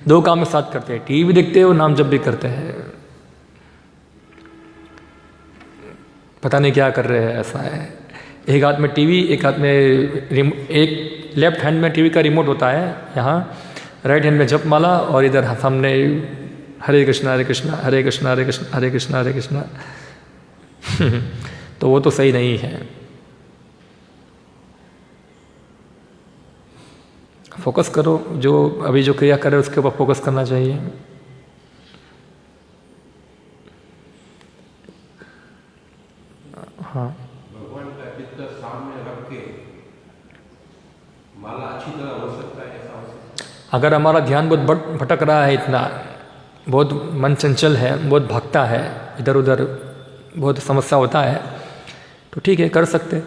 दो काम में साथ करते हैं, टीवी देखते हैं और नाम जप भी करते हैं, पता नहीं क्या कर रहे हैं, ऐसा है। एक हाथ में टीवी, एक हाथ में एक लेफ्ट हैंड में टीवी का रिमोट होता है यहाँ, राइट हैंड में जप माला, और इधर सामने हरे कृष्णा हरे कृष्णा हरे कृष्णा हरे कृष्णा हरे कृष्णा हरे कृष्णा। तो वो तो सही नहीं है। फोकस करो, जो अभी जो क्रिया करे उसके ऊपर फोकस करना चाहिए। हाँ, भगवान का चित्र सामने रख के माला अच्छी तरह हो सकता है, ऐसा हो सकता है। अगर हमारा ध्यान बहुत भटक रहा है, इतना बहुत मन चंचल है, बहुत भागता है इधर उधर, बहुत समस्या होता है, तो ठीक है कर सकते।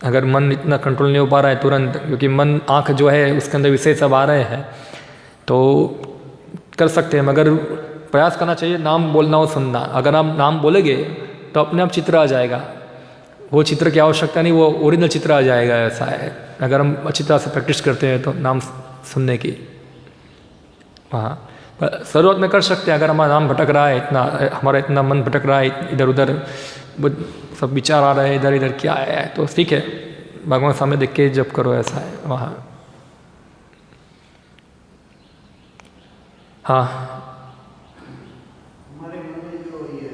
अगर मन इतना कंट्रोल नहीं हो पा रहा है तुरंत, क्योंकि मन आँख जो है उसके अंदर विषय सब आ रहे हैं, तो कर सकते हैं, मगर प्रयास करना चाहिए नाम बोलना और सुनना। अगर आप नाम बोलेंगे तो अपने आप चित्र आ जाएगा, वो चित्र की आवश्यकता नहीं, वो ओरिजिनल चित्र आ जाएगा, ऐसा है। अगर हम अच्छी तरह से प्रैक्टिस करते हैं तो नाम सुनने की, हाँ शुरुआत में कर सकते हैं। अगर हमारा नाम भटक रहा है, इतना हमारा इतना मन भटक रहा है, इधर उधर सब विचार आ रहे हैं, इधर इधर क्या है, तो ठीक है भगवान सामने देख के जप करो, ऐसा है वहाँ। हाँ, हमारे मन में जो ये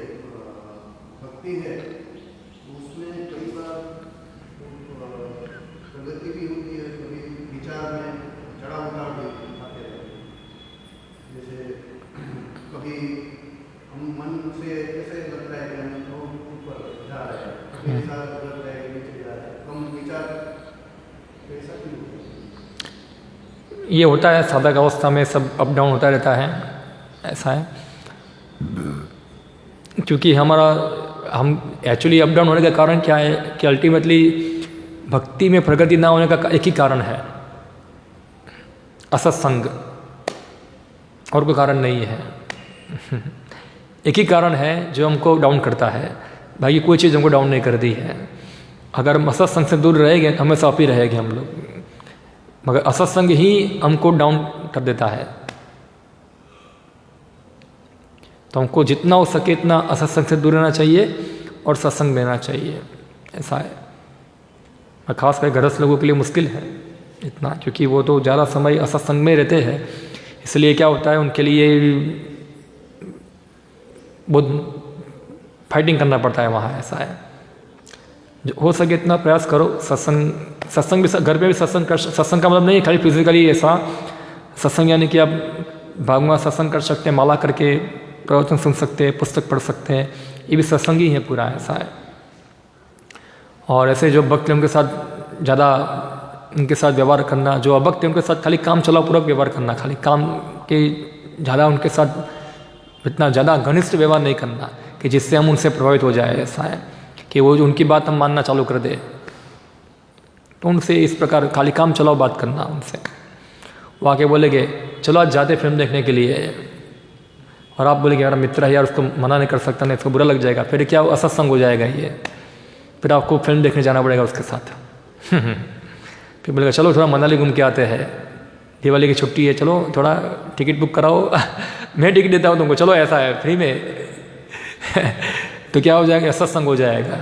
भक्ति है उसमें कई बार प्रगति भी होती है, कभी विचार में चढ़ाव उतार भी आते हैं। जैसे कभी हम मन से ऐसे लगता है कि हम बहुत ऊपर जा रहे हैं, कभी ऐसा लगता है कि नीचे जा रहे हैं, कम विचार, ऐसा क्यों होता है? ये होता है साधक अवस्था में, सब अप डाउन होता रहता है, ऐसा है। क्योंकि हम एक्चुअली अप डाउन होने का कारण क्या है कि अल्टीमेटली भक्ति में प्रगति ना होने का एक ही कारण है, असत्संग, और कोई कारण नहीं है। एक ही कारण है जो हमको डाउन करता है, बाकी कोई चीज़ हमको डाउन नहीं कर दी है। अगर हम असत्संग से दूर रहेंगे हमेशा अप ही रहेंगे हम लोग, मगर असत्संग ही हमको डाउन कर देता है। तो हमको जितना हो सके इतना असत्संग से दूर रहना चाहिए और सत्संग देना चाहिए, ऐसा है। और ख़ासकर गृहस्थ लोगों के लिए मुश्किल है इतना, क्योंकि वो तो ज़्यादा समय असत्संग में रहते हैं, इसलिए क्या होता है उनके लिए बहुत फाइटिंग करना पड़ता है वहाँ, ऐसा है। जो हो सके इतना प्रयास करो, सत्संग भी घर पे भी सत्संग का मतलब नहीं है खाली फिजिकली ऐसा सत्संग, यानी कि आप भागवत सत्संग कर सकते हैं, माला करके प्रवचन सुन सकते हैं, पुस्तक पढ़ सकते हैं, ये भी सत्संग ही है पूरा, ऐसा है। और ऐसे जो भक्त उनके साथ ज़्यादा उनके साथ व्यवहार करना, जो अभक्त है उनके साथ खाली काम चलाओ पूर्वक व्यवहार करना, खाली काम के ज़्यादा उनके साथ इतना ज़्यादा घनिष्ठ व्यवहार नहीं करना कि जिससे हम उनसे प्रभावित हो जाए, ऐसा है कि वो उनकी बात हम मानना चालू कर दे। तो उनसे इस प्रकार खाली काम चलाओ बात करना उनसे। वो आके बोलेंगे चलो आज जाते फिल्म देखने के लिए, और आप बोलेंगे मेरा मित्र है यार, उसको मना नहीं कर सकता, नहीं इसको बुरा लग जाएगा, फिर क्या असत्संग हो जाएगा ये, फिर आपको फिल्म देखने जाना पड़ेगा उसके साथ। फिर बोलेगा चलो थोड़ा मनाली घूम के आते हैं, दिवाली की छुट्टी है, चलो थोड़ा टिकट बुक कराओ मैं टिकट देता हूँ तुमको, चलो ऐसा है फ्री में तो क्या हो जाएगा, सत्संग हो जाएगा।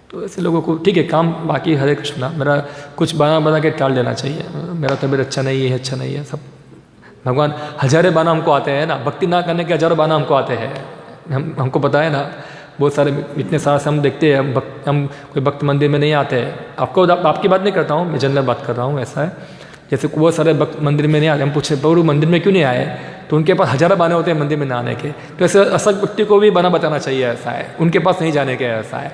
तो ऐसे लोगों को ठीक है काम, बाकी हरे कृष्णा, मेरा कुछ बना के टाल देना चाहिए, मेरा तबीयत अच्छा नहीं है, अच्छा नहीं है, सब भगवान हजारों बाना हमको आते हैं ना, भक्ति ना करने के हजारों बाना हमको आते हैं, हमको पता है ना, बहुत सारे इतने सारे से हम देखते हैं, हम कोई भक्त मंदिर में नहीं आते हैं, आपकी बात नहीं करता हूँ मैं, जनरल बात कर रहा हूँ, ऐसा है। जैसे बहुत सारे भक्त मंदिर में नहीं आते, हम पूछे प्रभु मंदिर में क्यों नहीं आए, तो उनके पास हजारों बहाने होते हैं मंदिर में ना आने के। तो ऐसे असत व्यक्ति को भी बना बताना चाहिए, ऐसा है, उनके पास नहीं जाने के, ऐसा है।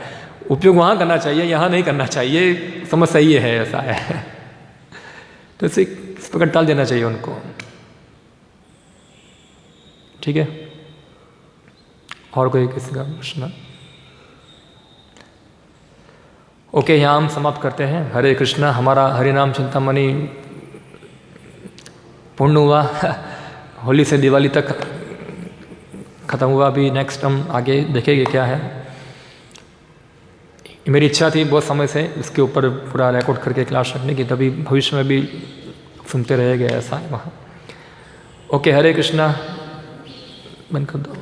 उपयोग वहाँ करना चाहिए, यहाँ नहीं करना चाहिए, समझ सही है, ऐसा है। तो इसे इस प्रकार टाल देना चाहिए उनको, ठीक है। और कोई किसी का प्रश्न? ओके, यहाँ हम समाप्त करते हैं। हरे कृष्णा, हमारा हरिनाम चिंतामणि पूर्ण हुआ होली से दिवाली तक ख़त्म हुआ। अभी नेक्स्ट हम आगे देखेंगे क्या है। मेरी इच्छा थी बहुत समय से इसके ऊपर पूरा रिकॉर्ड करके क्लास रखने की, तभी भविष्य में भी सुनते रहेंगे, ऐसा है वहाँ। ओके, हरे कृष्णा, बंद कर दो।